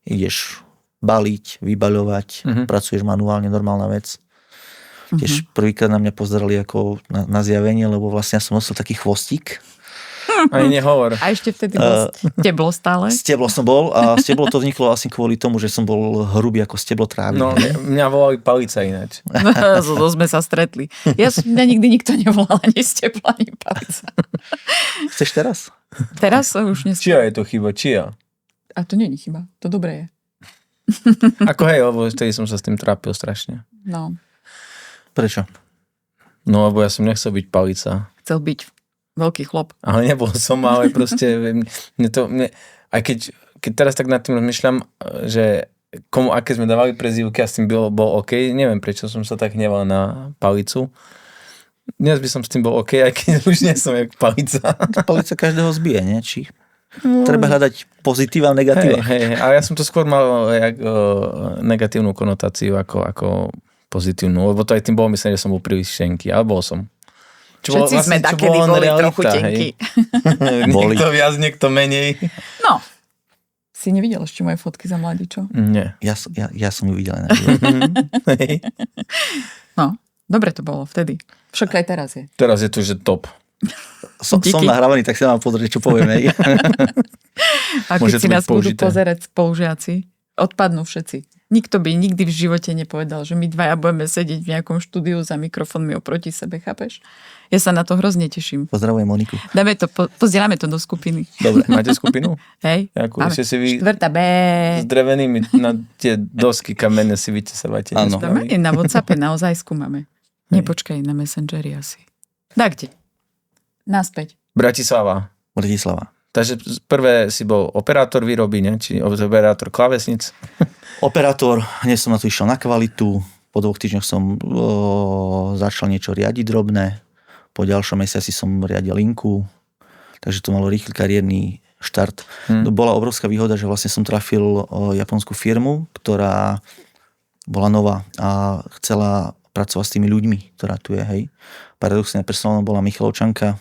S1: ideš baliť, vybaľovať, pracuješ manuálne, normálna vec. Tiež prvýkrát na mňa pozerali ako na zjavenie, lebo vlastne ja som nosil taký chvostík.
S2: Ani nehovor.
S3: A ešte vtedy bol steblo stále?
S1: Steblo som bol a steblo to vzniklo asi kvôli tomu, že som bol hrubý ako steblo trávy.
S2: No, mňa volali palica ináč.
S3: To sme sa stretli. Mňa nikdy nikto nevolal ani steblo, ani palica.
S1: Chceš teraz?
S3: Teraz sa už nestane.
S2: Čia je to chyba, čia?
S3: A to nie je chyba, to dobré je.
S2: Ako hej, lebo vtedy som sa s tým trápil strašne.
S3: No.
S2: Prečo? No, lebo ja som nechcel byť palica.
S3: Chcel byť veľký chlop.
S2: Ale nebol som, ale proste aj keď teraz tak nad tým rozmýšľam, že komu, aké sme dávali prezývky a s tým bol OK, neviem prečo som sa tak hneval na palicu. Dnes by som s tým bol OK, aj keď už nie som jak palica.
S1: Palica každého zbije, nie? Či treba hľadať pozitíva a negatíva.
S2: Hej, ale ja som to skôr mal negatívnu konotáciu ako pozitívnu, lebo to aj tým bolo myslím, že som bol príliš štenký, ale bol som.
S3: Všetci sme takedy boli trochu tenkí.
S2: Niekto viac, niekto menej.
S3: No. Si nevidel ešte moje fotky za mladičov?
S2: Nie.
S1: Ja som ju videl aj na
S3: No, dobre to bolo vtedy. Však aj teraz je.
S2: Teraz je to, že top.
S1: Som nahrávaný, tak sa mám pozrieť, čo povieme.
S3: A keď si nás budú pozerať spolužiaci, odpadnú všetci. Nikto by nikdy v živote nepovedal, že my dvaja budeme sedieť v nejakom štúdiu za mikrofónmi oproti sebe, chápeš? Ja sa na to hrozne teším.
S1: Pozdravujem Moniku.
S3: Dáme to, pozdieľame to do skupiny.
S2: Dobre, máte skupinu?
S3: Hej,
S2: máme. Si vy
S3: 4. B.
S2: S drevenými na tie dosky kamenné si vytesávate.
S1: Áno.
S3: Na WhatsAppe, na ozajsku máme. Nepočkaj, na Messengeri asi. Tak kde? Naspäť.
S2: Bratislava. Takže prvé si bol operátor výroby, ne? Či operátor klávesnic?
S1: Operátor, hneď som na to išiel na kvalitu. Po 2 týždňoch som začal niečo riadiť drobné. Po ďalšom mesiaci som riadil linku. Takže to malo rýchly kariérny štart. Bola obrovská výhoda, že vlastne som trafil japonskú firmu, ktorá bola nová a chcela pracovať s tými ľuďmi, ktorá tu je, hej. Paradoxne personálna bola Michalovčanka.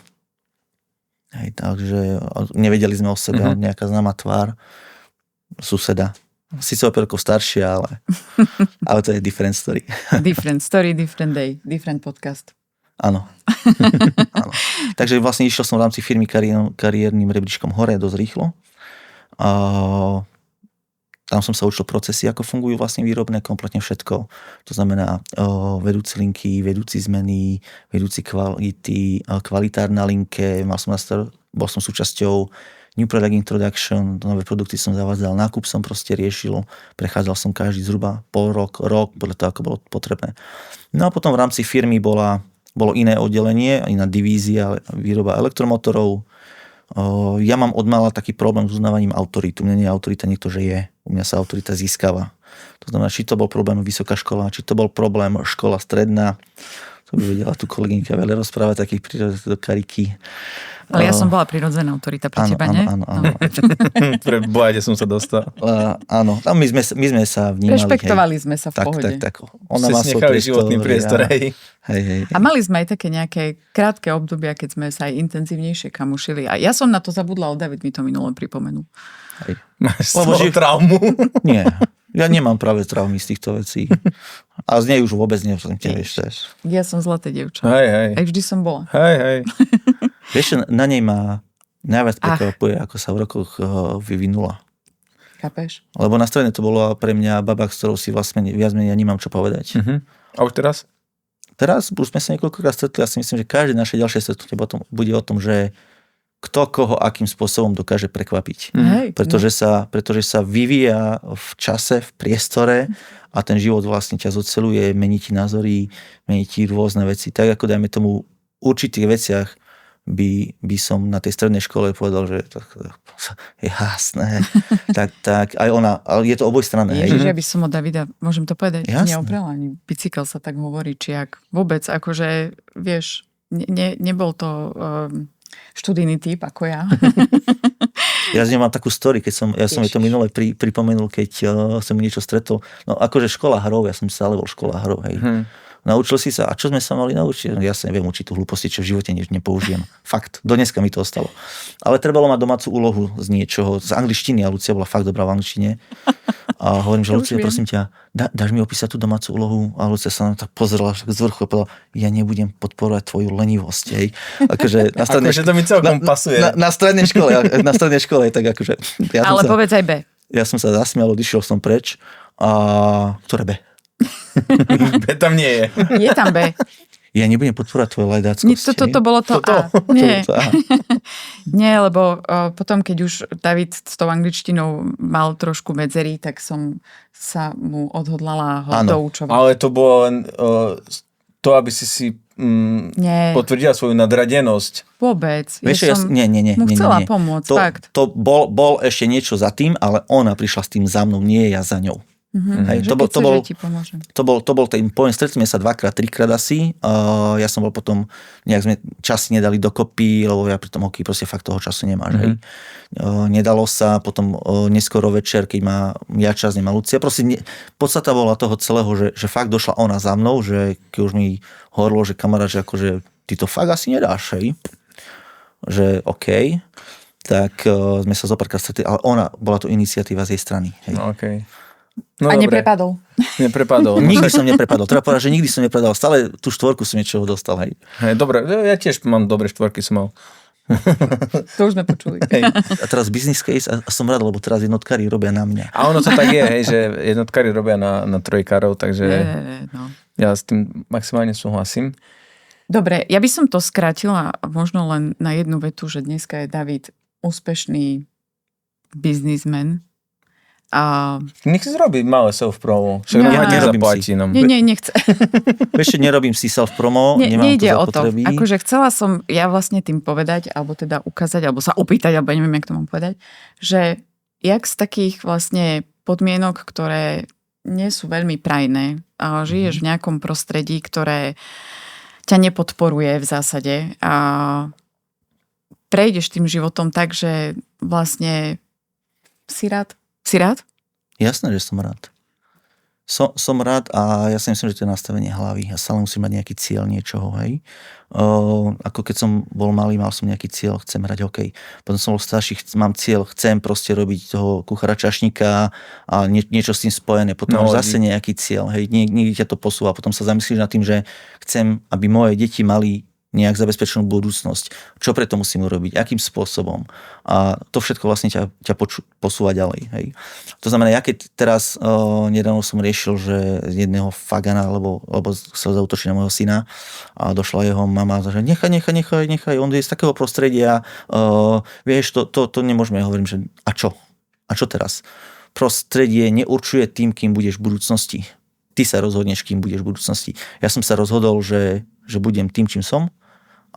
S1: Hej, takže nevedeli sme o sebe, nejaká známa tvár suseda. Sice o rokov staršia, ale to je different story.
S3: Different story, different day, different podcast.
S1: Áno. Takže vlastne išiel som v rámci firmy kariérnym rebríčkom hore dosť rýchlo. Tam som sa učil procesy, ako fungujú vlastne výrobné, kompletne všetko. To znamená vedúci linky, vedúci zmeny, vedúci kvality, kvalitár na linke. Bol som súčasťou New Product Introduction, nové produkty som zavádzal, nákup som proste riešil, prechádzal som každý zhruba rok, podľa toho, ako bolo potrebné. No a potom v rámci firmy bolo iné oddelenie, iná divízia, výroba elektromotorov. Ja mám odmala taký problém s uznávaním autority. U mňa nie je autorita niekto, že je. U mňa sa autorita získava. To znamená, či to bol problém vysoká škola, či to bol problém škola stredná. To by vedela tu kolegynka veľa rozprávať takých prírodných do kariky.
S3: Ale ja som bola prirodzená autorita pre teba, nie?
S1: Áno.
S2: Pre bojade som sa dostal.
S1: Áno, my sme sa vnímali.
S3: Rešpektovali sme sa v pohode.
S1: Tak.
S2: Ona má svoj životný priestor.
S1: Hej.
S3: A mali sme aj také nejaké krátke obdobia, keď sme sa aj intenzívnejšie kamušili. A ja som na to zabudla, ale David mi to minule pripomenul.
S1: Hej.
S2: Máš svoju traumu?
S1: Nie. Ja nemám práve traumy z týchto vecí. A z nej už vôbec neviem, vieš.
S3: Ja som zlaté dievča.
S2: Hej.
S3: Aj vždy som bola.
S2: Hej.
S1: Vieš, na nej ma najviac prekvapuje, ako sa v rokoch vyvinula.
S3: Chápeš?
S1: Lebo na strane to bolo pre mňa baba, s ktorou si vlastne viac menej ja nemám čo povedať.
S2: A už teraz?
S1: Teraz už sme sa niekoľkokrát stretli, ja si myslím, že každé naše ďalšie stretnutie bude o tom, že kto koho akým spôsobom dokáže prekvapiť.
S3: Hej,
S1: Pretože sa vyvíja v čase, v priestore a ten život vlastne ťa zoceluje, mení ti názory, mení ti rôzne veci. Tak ako dajme tomu v určitých veciach by som na tej strednej škole povedal, že to je jasné. tak aj ona, ale je to obojstranné.
S3: Ježiš, ja by som od Davida, môžem to povedať,
S1: Jasné.
S3: neobrala ani bicykel sa tak hovorí, či jak vôbec, akože, vieš, nebol to študijný typ ako ja.
S1: Ja z nej mám takú story, som jej to minule pripomenul, keď som mi niečo stretol. No akože škola hrov, ja som stále bol škola hrov, hej. Naučil si sa, a čo sme sa mali naučiť? No, ja sa neviem učiť tú hlúposti, čo v živote nepoužijem. Fakt, do dneska mi to ostalo. Ale trebalo mať domácu úlohu z niečoho, z angličtiny, a Lucia bola fakt dobrá v angličtine. A hovorím, že Lucia, prosím ťa, dáš mi opísať tú domácu úlohu? A Lucia sa na to tak pozrela z vrchu a povedala, ja nebudem podporovať tvoju lenivosť. Hej. Akože
S2: to mi celkom pasuje.
S1: Na strednej škole, tak akože...
S3: Ale povedz aj B.
S1: Ja som sa zasmial, odišiel som preč. A ktoré B?
S2: B tam nie je.
S3: Je tam B.
S1: Ja nebudem podporovať tvoje lajdáckosť.
S3: To bolo to A. Nie. Nie, lebo potom, keď už David s tou angličtinou mal trošku medzery, tak som sa mu odhodlala ho doučovať.
S2: Ale to bolo len to, aby si potvrdila svoju nadradenosť.
S3: Vôbec.
S1: Vieš, nie.
S3: Mu chcela pomôcť, fakt.
S1: To bol ešte niečo za tým, ale ona prišla s tým za mnou, nie ja za ňou. Hej, to bol ten point, stretli sme sa 2-3 krát asi. Ja som bol potom, nejak sme časy nedali dokopy, lebo ja pri tom hokeji proste fakt toho času nemáš. Hej. Nedalo sa, potom neskoro večer, keď má ja čas, nemá Lucia. Proste podstata bola toho celého, že fakt došla ona za mnou, že keď už mi hovorilo, že kamarát, že akože ty to fakt asi nedáš, hej. Že OK, tak sme sa zopárkrát stretli, ale bola to iniciatíva z jej strany. Hej.
S2: Okay.
S3: No, a neprepadol.
S1: Nikdy som neprepadol. Treba povedať, že nikdy som neprepadol. Stále tú 4 som niečoho dostal. Hej.
S2: Dobre, ja tiež mám dobré 4 som mal.
S3: To už sme počuli.
S1: Hej. A teraz business case a som rád, lebo teraz jednotkári robia na mňa.
S2: A ono to tak je, hej, že jednotkári robia na trojkárov, takže ja s tým maximálne súhlasím.
S3: Dobre, ja by som to skrátila možno len na jednu vetu, že dneska je David úspešný biznismen.
S2: Nech si zrobiť malé self-promo. Však nezaplatí nám.
S3: Nie, nechce.
S1: Ešte nerobím si self-promo, nemám
S3: nejde
S1: to
S3: o to. Akože chcela som ja vlastne tým povedať, alebo teda ukázať, alebo sa opýtať, alebo neviem, jak to mám povedať, že jak z takých vlastne podmienok, ktoré nie sú veľmi prajné, a žiješ v nejakom prostredí, ktoré ťa nepodporuje v zásade a prejdeš tým životom tak, že vlastne si rád? Si rád?
S1: Jasné, že som rád. Som rád a ja si myslím, že to je nastavenie hlavy. Ja stále musím mať nejaký cieľ niečoho, hej. Ako keď som bol malý, mal som nejaký cieľ, chcem hrať hokej. Potom som bol starší, mám cieľ, chcem proste robiť toho kuchára čašníka a niečo s tým spojené. Potom zase nejaký cieľ, hej. Niekde ťa to posúva. Potom sa zamyslíš nad tým, že chcem, aby moje deti mali nejak zabezpečenú budúcnosť. Čo preto musím urobiť? Akým spôsobom? A to všetko vlastne ťa posúva ďalej. Hej. To znamená, ja keď teraz nedávno som riešil, že jedného fagana, lebo sa zautočí na môjho syna a došla jeho mama, že nechaj, on je z takého prostredia, vieš, to nemôžeme, ja hovorím, že a čo? A čo teraz? Prostredie neurčuje tým, kým budeš v budúcnosti. Ty sa rozhodneš, kým budeš v budúcnosti. Ja som sa rozhodol, že budem tým, čím som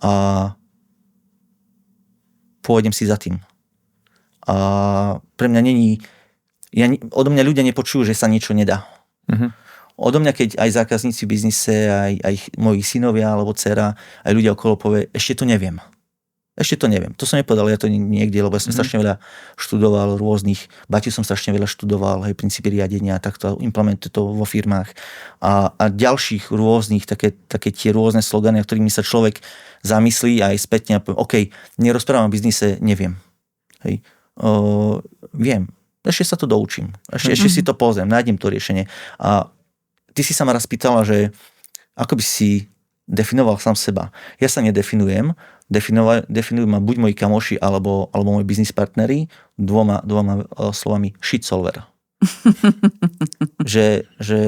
S1: a pôjdem si za tým. A pre mňa odo mňa ľudia nepočujú, že sa niečo nedá. odo mňa, keď aj zákazníci v biznise, aj moji synovia alebo dcera, aj ľudia okolo povie, ešte to neviem. To som nepovedal, ja to niekde, lebo ja som strašne veľa študoval rôznych, Baťu som strašne veľa študoval, aj princípy riadenia, takto implementujem to vo firmách a ďalších rôznych, také tie rôzne slogany, ktorými sa človek zamyslí a aj spätne a povie, OK, nerozprávam o biznise, neviem. Hej. Viem, ešte sa to doučím, ešte si to pozriem, nájdem to riešenie. A ty si sa ma raz pýtala, že ako by si definoval sám seba. Ja sa nedefinujem, definujú ma buď moji kamoši alebo moji biznis partneri dvoma slovami shit solver. že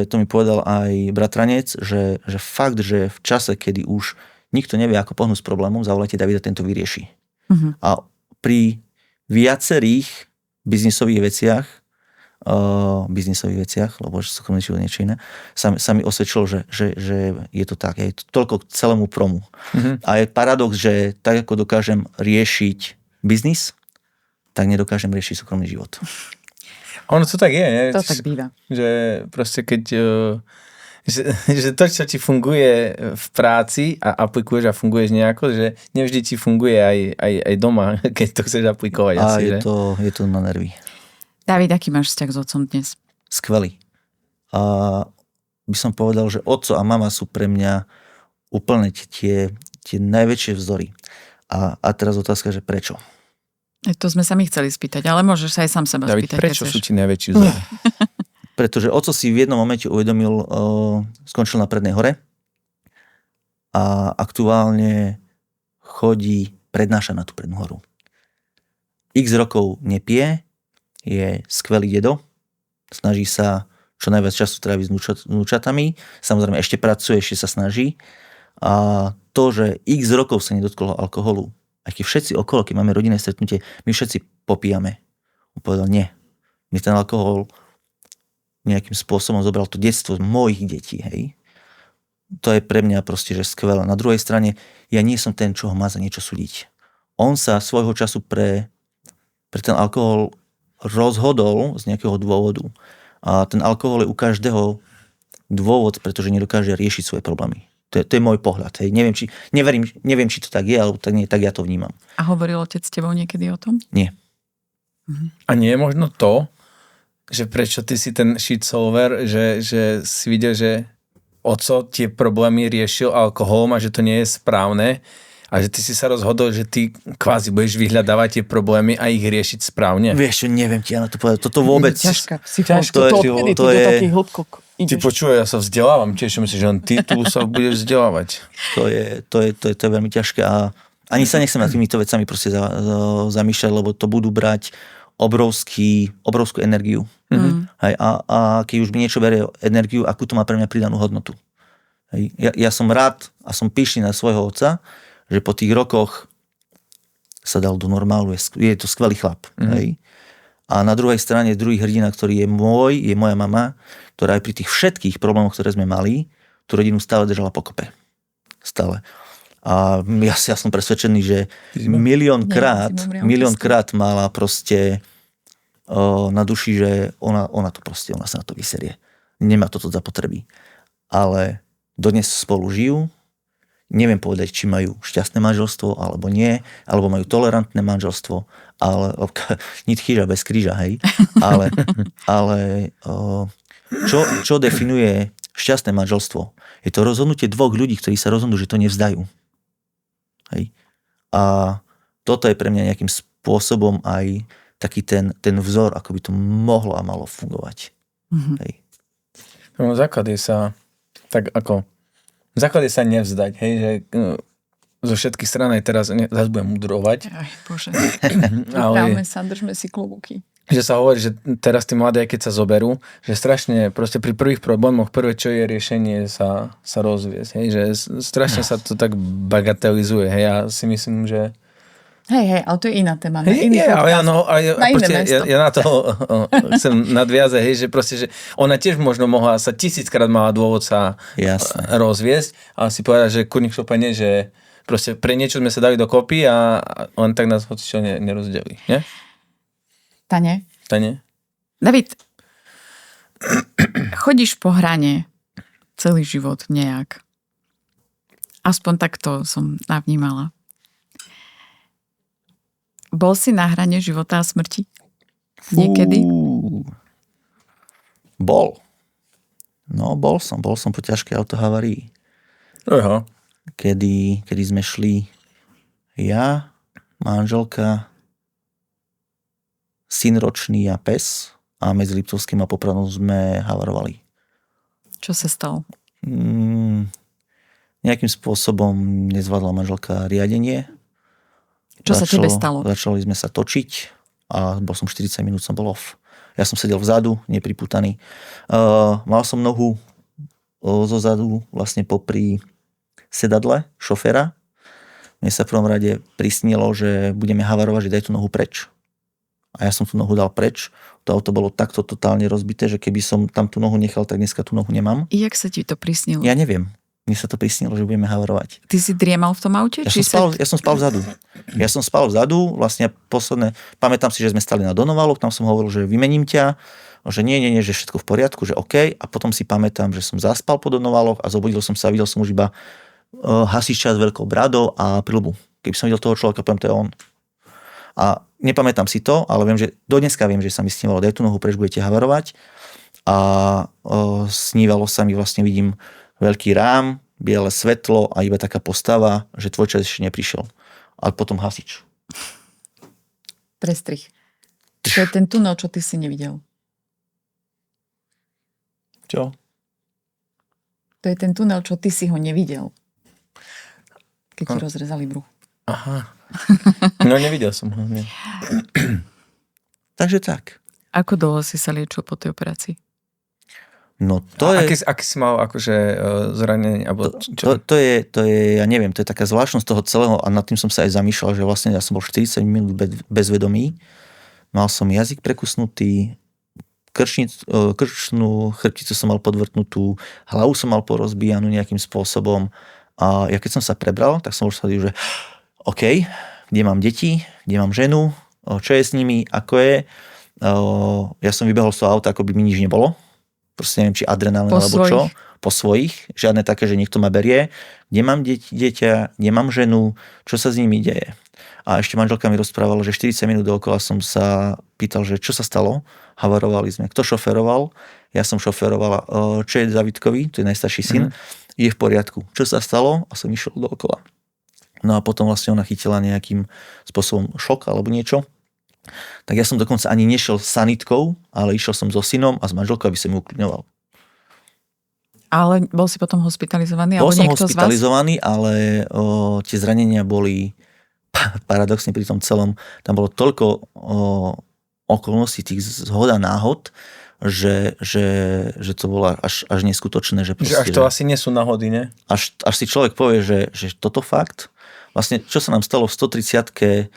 S1: to mi povedal aj bratranec, že fakt, že v čase, kedy už nikto nevie, ako pohnúť s problémom, zavolajte Davida, tento vyrieši. A pri viacerých biznisových veciach, lebo sa komunikujú niečo iné, sa mi osvedčilo, že je to tak. Je to toľko k celému promu. A je paradox, že tak ako dokážem riešiť biznis, tak nedokážem riešiť súkromný život.
S2: Ono to tak je, nie?
S3: To tak býva. Že
S2: proste keď že to, čo ti funguje v práci a aplikuješ a funguješ nejako, že nevždy ti funguje aj doma, keď to chceš aplikovať.
S1: A asi, je to na nervy.
S3: David, aký máš vzťah s otcom dnes?
S1: Skvelý. A by som povedal, že otco a mama sú pre mňa úplne tie najväčšie vzory. A teraz otázka, že prečo?
S3: To sme sa mi chceli spýtať, ale môžeš sa aj sám seba
S2: David,
S3: spýtať.
S2: Prečo sú ti najväčší vzory?
S1: Pretože otco si v jednom momente uvedomil, skončil na Prednej hore a aktuálne prednáša na tú Prednú horu. X rokov nepije, je skvelý dedo, snaží sa čo najviac času tráviť s vnúčatami, samozrejme ešte pracuje, ešte sa snaží a to, že x rokov sa nedotkol alkoholu, aj keď všetci okolo, keď máme rodinné stretnutie, my všetci popíjame. On povedal, nie, mi ten alkohol nejakým spôsobom zobral to detstvo mojich detí, hej. To je pre mňa proste, že skvelé. Na druhej strane, ja nie som ten, čo ho má za niečo súdiť. On sa svojho času pre ten alkohol rozhodol z nejakého dôvodu. A ten alkohol je u každého dôvod, pretože nedokáže riešiť svoje problémy. To je môj pohľad. Hej. Neviem, či to tak je, alebo tak nie, tak ja to vnímam.
S3: A hovoril otec s tebou niekedy o tom?
S1: Nie.
S2: A nie je možno to, že prečo ty si ten shit solver, že si videl, že oco tie problémy riešil alkoholom a že to nie je správne, a že ty si sa rozhodol, že ty kvázi budeš vyhľadávať tie problémy a ich riešiť správne.
S1: Vieš čo, neviem ti ja na to povedať. Toto vôbec...
S3: Ťažká
S1: To je...
S2: Ty počúvaj, ja sa vzdelávam, tiež myslím, že len ty tu sa budeš vzdelávať.
S1: To je veľmi ťažké a ani sa nechcem nad týmito vecami proste zamýšľať, lebo to budú brať obrovskú energiu. Hej, a keď už mi niečo berie energiu, akú to má pre mňa pridanú hodnotu. Hej, ja som rád a som pyšný na svojho otca, že po tých rokoch sa dal do normálu, je to skvelý chlap. Hej. A na druhej strane druhý hrdina, ktorý je moja mama, ktorá aj pri tých všetkých problémoch, ktoré sme mali, tú rodinu stále držala pokope. Stále. A ja som presvedčený, že miliónkrát mala proste na duši, že ona sa na to vyserie. Nemá toto zapotreby. Ale dodnes spolu žijú. Neviem povedať, či majú šťastné manželstvo, alebo nie, alebo majú tolerantné manželstvo, ale nic chýža bez kríža, hej. Ale čo definuje šťastné manželstvo? Je to rozhodnutie dvoch ľudí, ktorí sa rozhodnú, že to nevzdajú. Hej. A toto je pre mňa nejakým spôsobom aj taký ten vzor, ako by to mohlo a malo fungovať. Hej.
S2: No, základ je sa nevzdať, hej, že zo všetkých strán aj teraz zase budem mudrovať.
S3: Aj, Bože.
S2: Ale
S3: Držme si klobúky.
S2: Že sa hovorí, že teraz tí mladí, keď sa zoberú, že strašne proste pri prvých problémoch, prvé čo je riešenie sa rozviesť, hej, že strašne sa to tak bagatelizuje, hej, ja si myslím, že
S3: Hej, ale to je iná téma.
S2: Ja na to chcem nadviazať, hej, že proste, že ona tiež možno mohla sa 1000-krát mala dôvod sa rozviesť a si povedať, že kurník šopanie, že proste pre niečo sme sa dali dokopy a on tak nás hocičo nerozdelí, nie?
S3: Tane?
S2: Tane?
S3: David, chodíš po hrane celý život nejak. Aspoň takto som navnímala. Bol si na hrane života a smrti? Niekedy?
S1: Bol. No, bol som po ťažkej autohavárii.
S2: Aha.
S1: Kedy sme šli ja, manželka, syn ročný a pes a medzi Liptovským a Popradom sme havarovali.
S3: Čo sa stalo?
S1: Nejakým spôsobom nezvládla manželka riadenie.
S3: Čo sa tebe stalo?
S1: Začali sme sa točiť a bol som 40 minút, som bol off. Ja som sedel vzadu, nepripútaný. Mal som nohu zo zadu vlastne popri sedadle šoféra. Mne sa v prvom rade prisnilo, že budeme havarovať, že daj tú nohu preč. A ja som tú nohu dal preč. To auto bolo takto totálne rozbité, že keby som tam tú nohu nechal, tak dneska tú nohu nemám.
S3: I jak sa ti to prisnilo?
S1: Ja neviem. Mne sa to prisnilo, že budeme havarovať.
S3: Ty si driemal v tom aute?
S1: Ja som spal vzadu. Vlastne posledné, pamätám si, že sme stali na Donovaloch, tam som hovoril, že vymením ťa, že nie, že všetko v poriadku, že OK. A potom si pamätám, že som zaspal po Donovaloch a zobudil som sa a videl som už iba hasiča s veľkou bradou a prilbu. Keby som videl toho človeka, poviem, to je on. A nepamätám si to, ale viem, že dodneska viem, že sa mi snívalo, daj tú nohu preč, budete havarovať. A snívalo sa mi, vlastne vidím veľký rám, biele svetlo a iba taká postava, že tvoj čas ešte neprišiel. Ale potom hasič.
S3: Prestrih. To je ten tunel, čo ty si nevidel.
S2: Čo?
S3: To je ten tunel, čo ty si ho nevidel. Keď ti rozrezali bruch.
S2: Aha. No nevidel som ho. Nie.
S1: Takže tak.
S3: Ako dlho si sa liečil po tej operácii?
S1: No to je...
S2: Aký si mal akože zranenie?
S1: To je, ja neviem, to je taká zvláštnosť toho celého a nad tým som sa aj zamýšľal, že vlastne ja som bol 40 minút bezvedomý. Mal som jazyk prekusnutý, krčnú chrbticu som mal podvrtnutú, hlavu som mal porozbijanú nejakým spôsobom. A ja keď som sa prebral, tak som už sa že OK, kde mám deti, kde mám ženu, čo je s nimi, ako je. Ja som vybehol z toho auta, ako by mi nič nebolo. Proste neviem, či adrenálne alebo čo. Po svojich. Žiadne také, že niekto ma berie. Kde mám dieťa, kde mám ženu, čo sa s nimi deje. A ešte manželka mi rozprávala, že 40 minút dookola som sa pýtal, že čo sa stalo. Havarovali sme. Kto šoferoval? Ja som šoferovala. Čo je Davidkovi? To je najstarší syn. Je v poriadku. Čo sa stalo? A som išiel dookola. No a potom vlastne ona chytila nejakým spôsobom šok alebo niečo. Tak ja som dokonca ani nešiel s sanitkou, ale išiel som so synom a s manželkou, aby som ju uklidňoval.
S3: Ale bol si potom hospitalizovaný?
S1: Bol som
S3: niekto
S1: hospitalizovaný, ale tie zranenia boli paradoxne pri tom celom. Tam bolo toľko okolností, tých zhod a náhod, že to bolo až neskutočné. Že
S2: až to asi nie sú náhody, ne?
S1: Až si človek povie, že toto fakt. Vlastne, čo sa nám stalo v 130-ke,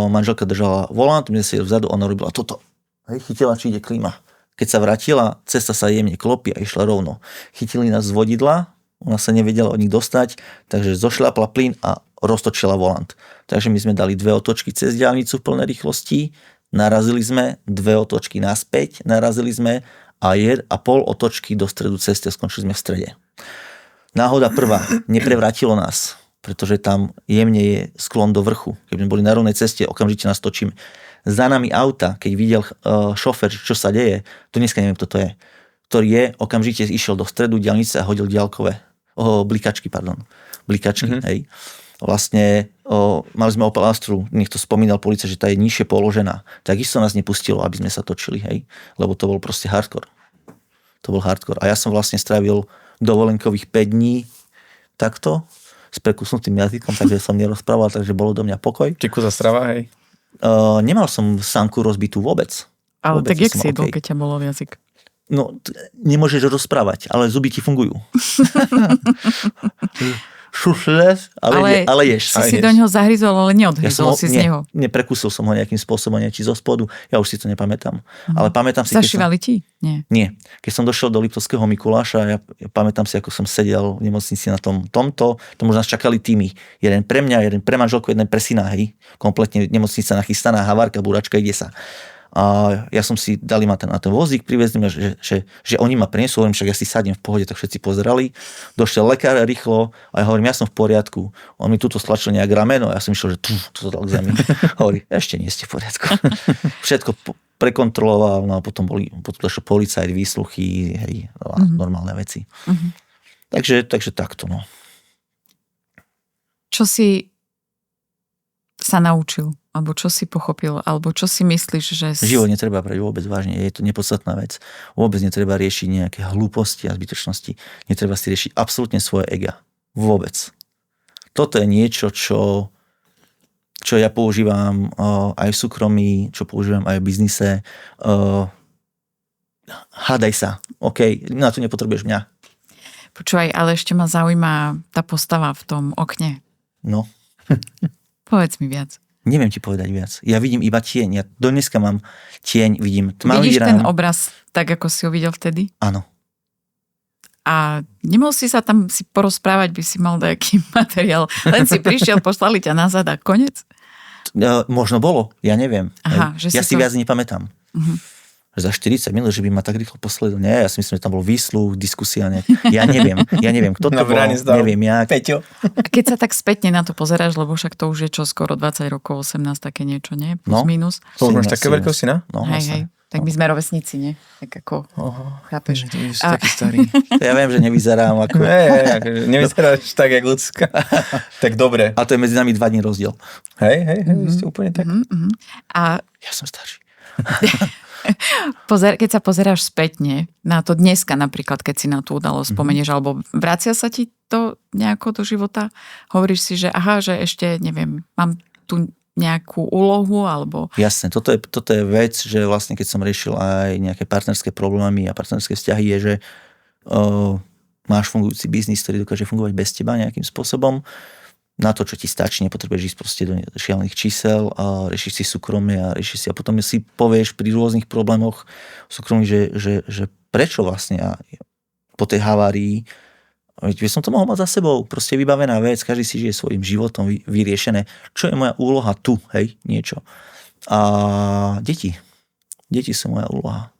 S1: manželka držala volant, mne si vzadu, ona robila toto. Hej, chytila, či ide klíma. Keď sa vrátila, cesta sa jemne klopí a išla rovno. Chytili nás z vodidla, ona sa nevedela od nich dostať, takže zošľapla plyn a roztočila volant. Takže my sme dali 2 otočky cez diaľnicu v plnej rýchlosti, narazili sme 2 otočky naspäť, narazili sme a 1,5 otočky do stredu cesty a skončili sme v strede. Náhoda prvá, neprevrátilo nás, pretože tam jemne je sklon do vrchu. Keď sme boli na rovnej ceste, okamžite nás točíme. Za nami auta, keď videl šofér, čo sa deje, to dneska neviem, kto to je, ktorý okamžite išiel do stredu diaľnice a hodil diaľkové blikačky, hej. Vlastne mali sme Opel Astru, niekto spomínal policia, že tá je nižšie položená. Takisto nás nepustilo, aby sme sa točili, hej, lebo to bol proste hardcore. To bol hardcore. A ja som vlastne strávil dovolenkových 5 dní takto, s prekusnutým jazykom, takže som nerozprával, takže bolo do mňa pokoj.
S2: Čiku za strava, hej?
S1: Nemal som sánku rozbitú vôbec.
S3: Ale
S1: vôbec
S3: tak jak si jedol, keď ťa bolol jazyk?
S1: No, nemôžeš rozprávať, ale zuby ti fungujú. Šušles, ale ješ.
S3: Si do neho zahryzol, ale neodhryzol si z neho.
S1: Neprekúsil som ho nejakým spôsobom, či zo spodu. Ja už si to nepamätám. Ale pamätám si...
S3: Zašívali ti?
S1: Nie. Keď som došiel do Liptovského Mikuláša, ja pamätám si, ako som sedel v nemocnici na tomto. Tomu nás čakali týmy. Jeden pre mňa, jeden pre manželku, jeden pre syna. Hej. Kompletne nemocnica nachystaná, havárka, búračka, ide sa. A ja som si, dali ma na ten vozík, privezli ma, že oni ma prinesú, hovorím, však ja si sadnem v pohode, tak všetci pozerali. Došiel lekár rýchlo a ja hovorím, ja som v poriadku. On mi tuto stlačil nejak rameno a ja som išiel, že to dal k zemi. Hovorí, ešte nie ste v poriadku. Všetko prekontroloval, no a potom došiel policajt, výsluchy, hej, normálne veci. Takže takto, no.
S3: Čo si sa naučil? Alebo čo si pochopil? Alebo čo si myslíš, že...
S1: Život netreba brať vôbec vážne. Je to nepodstatná vec. Vôbec netreba riešiť nejaké hlúposti a zbytočnosti. Netreba si riešiť absolútne svoje ega. Vôbec. Toto je niečo, čo ja používam aj v súkromí, čo používam aj v biznise. Hádaj sa. OK, na to nepotrebuješ mňa.
S3: Počúvaj, ale ešte ma zaujíma tá postava v tom okne.
S1: No.
S3: Povedz mi viac.
S1: Neviem ti povedať viac. Ja vidím iba tieň. Ja do dneska mám tieň, vidím tmavý
S3: Vidíš
S1: rám.
S3: ten obraz tak, ako si ho videl vtedy?
S1: Áno.
S3: A nemohol si sa tam si porozprávať, by si mal nejaký materiál. Len si prišiel, poslali ťa nazad a konec?
S1: Možno bolo, ja neviem.
S3: Aha,
S1: ja si viac nepamätám. Za 40 minút, že by ma tak rýchlo poslali. Nie, ja si myslím, že tam bol výsluch, diskusia. Ja neviem, kto to bol, neviem jak.
S2: Peťo.
S3: Keď sa tak spätne na to pozeráš, lebo však to už je čo skoro 20 rokov, 18, také niečo, nie? Plus, minus.
S2: To už máš také veľkosti, no?
S3: Hej. Tak my sme rovesníci, nie? Tak ako, chápeš?
S2: Ty už taký starý.
S1: Ja viem, že nevyzerám ako...
S2: Nevyzeráš tak, jak ľudská. Tak dobre.
S1: A to je medzi nami 2 dní rozdiel.
S2: Hej, ste úplne tak.
S3: A
S1: ja som starší.
S3: keď sa pozeráš spätne na to dneska napríklad, keď si na tú udalosť spomenieš, alebo vracia sa ti to nejako do života? Hovoríš si, že aha, že ešte, neviem, mám tu nejakú úlohu, alebo...
S1: Jasne, toto je vec, že vlastne keď som riešil aj nejaké partnerské problémy a partnerské vzťahy, je, že máš fungujúci biznis, ktorý dokáže fungovať bez teba nejakým spôsobom. Na to, čo ti stačí, nepotrebuješ ísť proste do šialených čísel a riešiš si súkromie a riešiš si a potom si povieš pri rôznych problémoch súkromí, že prečo vlastne po tej havárii, veď som to mohol mať za sebou, proste vybavená vec, každý si žije svojím životom vyriešené, čo je moja úloha tu, hej, niečo. A deti sú moja úloha.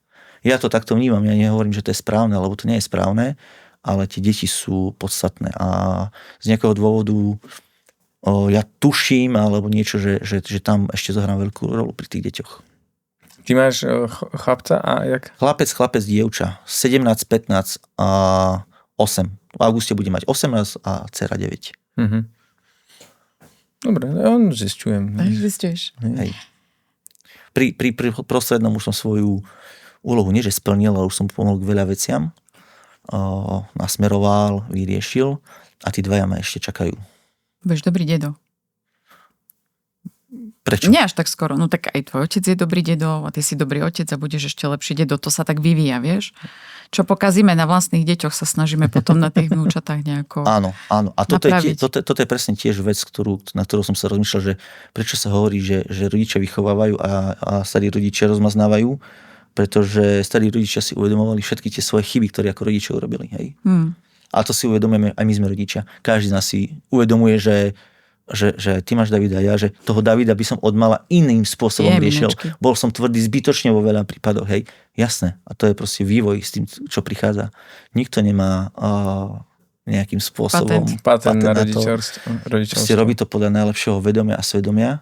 S1: Ja to takto vnímam, ja nehovorím, že to je správne, lebo to nie je správne, ale tie deti sú podstatné a z nejakého dôvodu ja tuším, alebo niečo, že tam ešte zohrám veľkú rolu pri tých deťoch.
S2: Ty máš chlapca a jak?
S1: Chlapec, dievča. 17, 15 a 8. V auguste bude mať 18 a dcera 9.
S2: Dobre, on zistujem.
S3: Zistuješ.
S1: Hej. Pri prostrednom už som svoju úlohu nie, že splnil, ale už som pomohol k veľa veciam. Nasmeroval, vyriešil a tí dvaja ma ešte čakajú.
S3: Budeš dobrý dedo.
S1: Prečo?
S3: Nie až tak skoro. No tak aj tvoj otec je dobrý dedo a ty si dobrý otec a budeš ešte lepší dedo. To sa tak vyvíja, vieš? Čo pokazíme na vlastných deťoch, sa snažíme potom na tých vnúčatách nejako
S1: Áno. A toto je presne tiež vec, na ktorú som sa rozmýšľal, že prečo sa hovorí, že rodičia vychovávajú a starí rodičia rozmaznávajú, pretože starí rodičia si uvedomovali všetky tie svoje chyby, ktoré ako rodičia urobili. Hej? A to si uvedomujeme, aj my sme rodičia. Každý z nás si uvedomuje, že ty máš Davida, ja, že toho Davida by som od mala iným spôsobom riešil. Bol som tvrdý zbytočne vo veľa prípadoch, hej. Jasné. A to je proste vývoj s tým, čo prichádza. Nikto nemá nejakým spôsobom
S2: patent na rodičovstvo.
S1: Proste robí to podľa najlepšieho vedomia a svedomia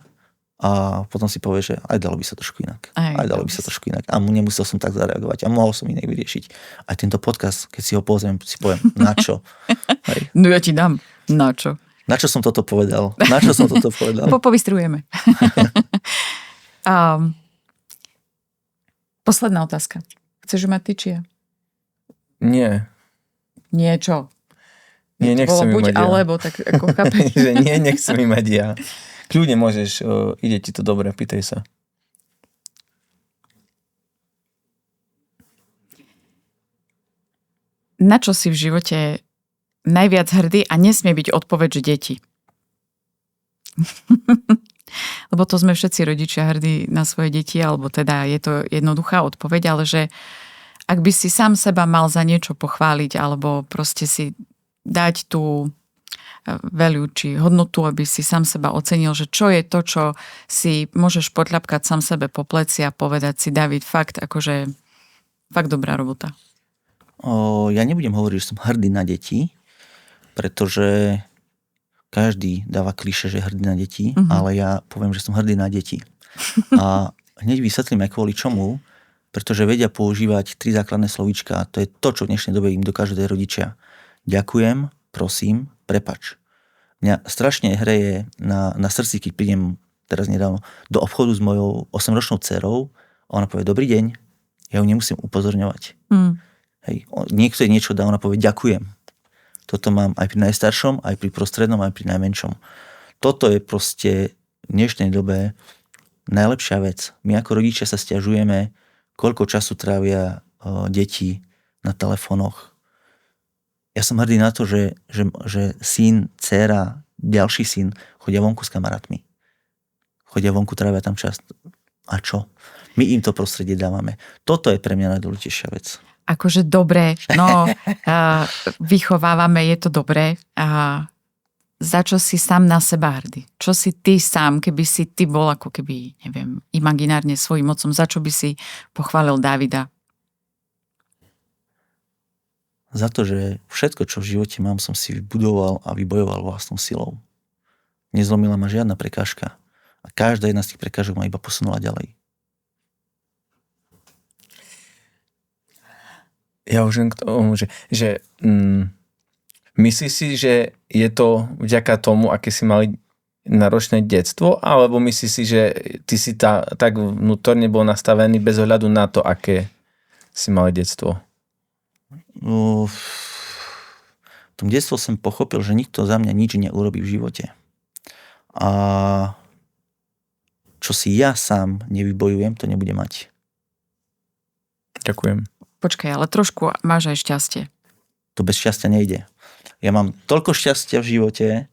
S1: a potom si povie, že aj dalo by sa trošku inak. Aj dalo by sa trošku inak. A nemusel som tak zareagovať a mohol som inak vyriešiť. Aj tento podcast, keď si ho pozriem, si poviem, na čo? Hej.
S3: No ja ti dám. Na čo?
S1: Na čo som toto povedal?
S3: Povystrujeme. Posledná otázka. Chceš mať ty, či ja?
S2: Nie.
S3: Nie čo?
S2: Nie, nechcem ju mať ja.
S3: Alebo, tak ako chápeš?
S2: Že nie, nechcem ju mať ja. Kľudne môžeš, ide ti to dobre, pýtaj sa.
S3: Na čo si v živote najviac hrdý a nesmie byť odpoveď, že deti? Lebo to sme všetci rodičia hrdí na svoje deti, alebo teda je to jednoduchá odpoveď, ale že ak by si sám seba mal za niečo pochváliť, alebo proste si dať tú value, či hodnotu, aby si sám seba ocenil, že čo je to, čo si môžeš potľapkať sám sebe po pleci a povedať si, David, fakt dobrá robota.
S1: Ja nebudem hovoriť, že som hrdý na deti, pretože každý dáva klišé, že je hrdý na deti, ale ja poviem, že som hrdý na deti. A hneď vysvetlím aj kvôli čomu, pretože vedia používať 3 základné slovíčka. To je to, čo v dnešnej dobe im dokážu dať rodičia. Ďakujem, prosím, prepač. Mňa strašne hreje na srdci, keď prídem teraz nedávno do obchodu s mojou 8-ročnou dcerou a ona povie, dobrý deň, ja ju nemusím upozorňovať. Hej, niekto jej niečo dá, ona povie, ďakujem. Toto mám aj pri najstaršom, aj pri prostrednom, aj pri najmenšom. Toto je proste v dnešnej dobe najlepšia vec. My ako rodičia sa sťažujeme, koľko času trávia deti na telefónoch. Ja som hrdý na to, že syn, dcéra, ďalší syn chodia vonku s kamarátmi. Chodia vonku, trávia tam čas. A čo? My im to prostredie dávame. Toto je pre mňa najdôležitejšia vec.
S3: Akože dobre, vychovávame, je to dobré. Za čo si sám na seba hrdý? Čo si ty sám, keby si ty bol ako keby, neviem, imaginárne svojím otcom, za čo by si pochválil Davida?
S1: Za to, že všetko, čo v živote mám, som si vybudoval a vybojoval vlastnou silou. Nezlomila ma žiadna prekážka. A každá jedna z tých prekážok ma iba posunula ďalej.
S2: Ja už k tomu, že myslíš si, že je to vďaka tomu, aké si mali náročné detstvo, alebo myslíš si, že ty si tak vnútorne bol nastavený bez ohľadu na to, aké si mali detstvo?
S1: V tom detstve som pochopil, že nikto za mňa nič neurobí v živote. A čo si ja sám nevybojujem, to nebude mať.
S2: Ďakujem.
S3: Počkaj, ale trošku máš aj šťastie.
S1: To bez šťastia nejde. Ja mám toľko šťastia v živote,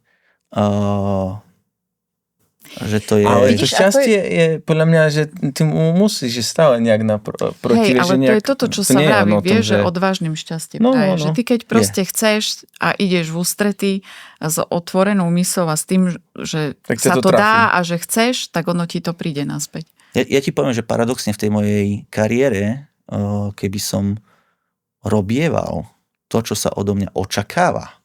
S1: že to je...
S2: Ale to šťastie je podľa mňa, že ty musíš stále nejak naproti.
S3: Hej, ale to je toto, čo sa vraví, vieš, že odvážnym šťastím. Že ty keď proste chceš a ideš v ústrety s otvorenou mysľou a s tým, že
S2: tak
S3: sa to dá a že chceš, tak ono ti to príde naspäť.
S1: Ja ti poviem, že paradoxne v tej mojej kariére, keby som robieval to, čo sa odo mňa očakáva,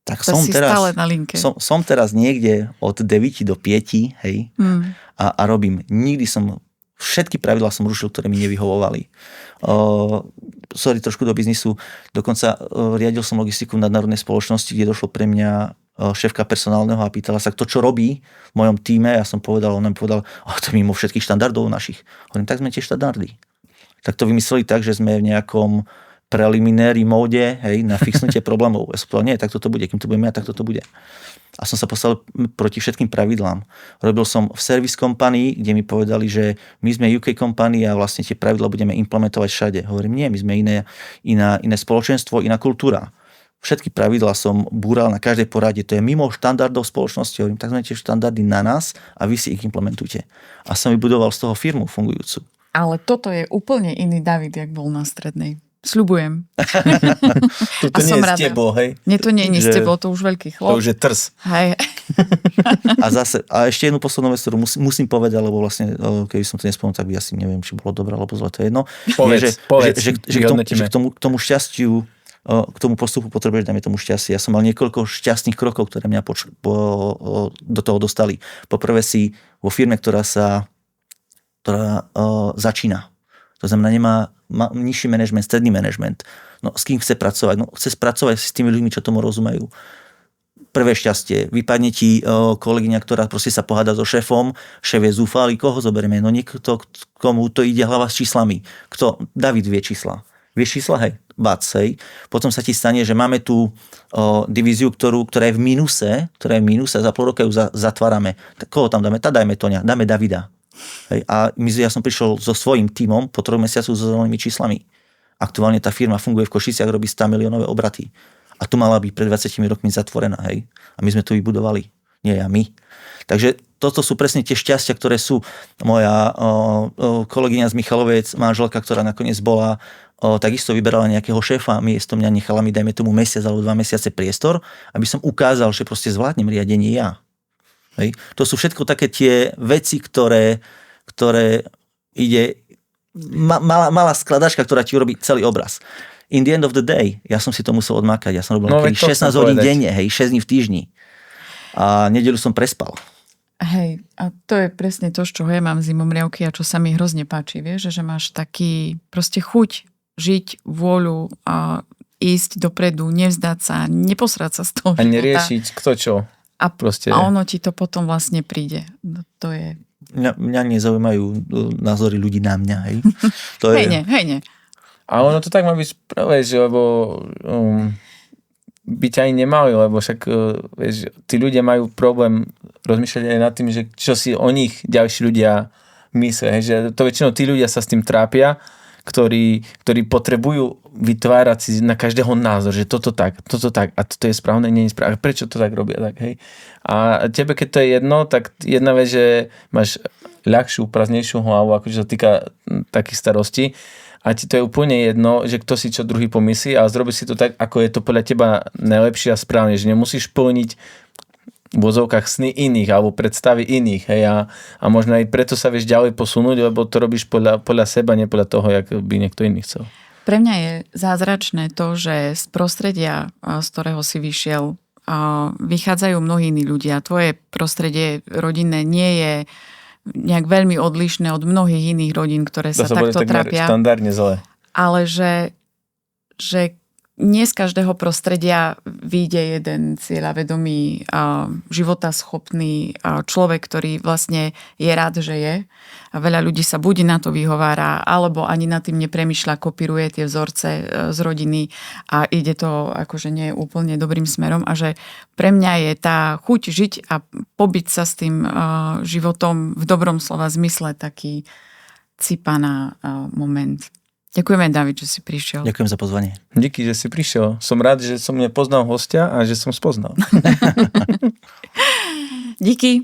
S1: tak som teraz niekde od 9 do 5, hej, a robím. Všetky pravidlá som rušil, ktoré mi nevyhovovali. Trošku do biznisu. Dokonca riadil som logistiku v nadnárodnej spoločnosti, kde došlo pre mňa šéfka personálneho a pýtala sa, kto čo robí v mojom týme. Ja som povedal, on nám povedal, to je mimo všetkých štandardov našich. Hovorím, tak sme tie štandardy. Tak to vymysleli tak, že sme v nejakom preliminary móde, hej, na fixnutie problémov. Ja som povedal, nie, tak toto bude, kým to budeme, tak toto bude. A som sa postavil proti všetkým pravidlám. Robil som v service company, kde mi povedali, že my sme UK company a vlastne tie pravidlá budeme implementovať všade. Hovorím, nie, my sme iné spoločenstvo, iná kultúra. Všetky pravidlá som búral na každej porade, to je mimo štandardov spoločnosti. Hovorím, tak sme tie štandardy na nás a vy si ich implementujte. A som vybudoval z toho firmu fungujúcu.
S3: Ale toto je úplne iný David, jak bol na strednej. Sľubujem.
S2: Toto nie je s tebou, hej?
S3: Nie, to nie je s tebou, to už veľký chlop.
S2: To už je trs.
S3: Hej.
S1: A ešte jednu poslednú vec, ktorú musím povedať, lebo vlastne, keby som to nespomenul, tak by asi neviem, či bolo dobré, alebo zle, to je jedno.
S2: Povedz,
S1: že k tomu šťastiu, k tomu postupu potrebuješ, dajme tomu šťastie. Ja som mal niekoľko šťastných krokov, ktoré mňa do toho dostali. Poprvé si vo firme, ktorá začína. To znamená, nemá nižší manažment, stredný manažment. No, s kým chce pracovať? No, chce pracovať s tými ľuďmi, čo tomu rozumejú. Prvé šťastie. Vypadne ti kolegyňa, ktorá proste sa poháda so šéfom. Šéf je zúfalý. Koho zoberieme? No niekto, komu to ide hlava s číslami. Kto? David vie čísla. Vieš čísla? Hej. Bác, hej. Potom sa ti stane, že máme tú divíziu, ktorá je v mínuse, a za pol roka ju zatvárame. Koho tam dáme? Dajme Toňa. Dáme Davida. Hej, a ja som prišiel so svojím tímom po 3 mesiacoch so zelenými číslami. Aktuálne tá firma funguje v Košiciach, robí 100 miliónové obraty. A tu mala byť pred 20 rokmi zatvorená. Hej. A my sme to vybudovali. Nie ja, my. Takže toto sú presne tie šťastia, ktoré sú. Moja kolegyňa z Michaloviec, manželka, ktorá nakoniec bola, takisto vyberala nejakého šéfa, miesto mňa nechala mi, dajme tomu, mesiac alebo 2 mesiace priestor, aby som ukázal, že proste zvládnem riadenie ja. Hej. To sú všetko také tie veci, ktoré ide malá skladačka, ktorá ti urobí celý obraz. In the end of the day, ja som si to musel odmakať. Ja som robil 16 hodín denne, 6 dní v týždni. A nedeľu som prespal.
S3: Hej, a to je presne to, z čoho ja mám zimomriavky a čo sa mi hrozne páči, vieš, že máš taký proste chuť žiť, vôľu a ísť dopredu, nevzdať sa, neposrať sa z toho
S2: a neriešiť kto čo.
S3: A ono ti to potom vlastne príde. No, to je...
S1: Mňa nezaujímajú názory ľudí na mňa, hej. To
S3: hej, nie.
S2: A ono to tak má byť práve, že lebo by ťa aj nemali, lebo však vieš, tí ľudia majú problém rozmýšľať aj nad tým, že čo si o nich ďalší ľudia myslia. Že to väčšinou tí ľudia sa s tým trápia, ktorí potrebujú vytvárať si na každého názor, že toto tak a toto je správne, nie je správne. Prečo to tak robia? Tak, hej? A tebe, keď to je jedno, tak jedna vec, že máš ľahšiu, prázdnejšiu hlavu, akože sa týka takých starostí, a ti to je úplne jedno, že kto si čo druhý pomyslí a zrobi si to tak, ako je to podľa teba najlepšie a správne, že nemusíš plniť v vozovkách sny iných alebo predstavy iných. Hej, a možno aj preto sa vieš ďalej posunúť, lebo to robíš podľa seba, nie podľa toho, jak by niekto iný chcel.
S3: Pre mňa je zázračné to, že z prostredia, z ktorého si vyšiel, vychádzajú mnohí iní ľudia. Tvoje prostredie rodinné nie je nejak veľmi odlišné od mnohých iných rodín, ktoré sa takto trápia.
S2: Štandardne zle.
S3: Ale že nie z každého prostredia vyjde jeden cieľavedomý, životaschopný človek, ktorý vlastne je rád, že je. A veľa ľudí sa buď na to vyhovára, alebo ani nad tým nepremýšľa, kopíruje tie vzorce z rodiny a ide to akože nie úplne dobrým smerom. A že pre mňa je tá chuť žiť a pobyť sa s tým životom v dobrom slova zmysle taký cipaná moment. Ďakujeme, David, že si prišiel.
S1: Ďakujem za pozvanie.
S2: Díky, že si prišiel. Som rád, že som nepoznal hostia a že som spoznal.
S3: Díky.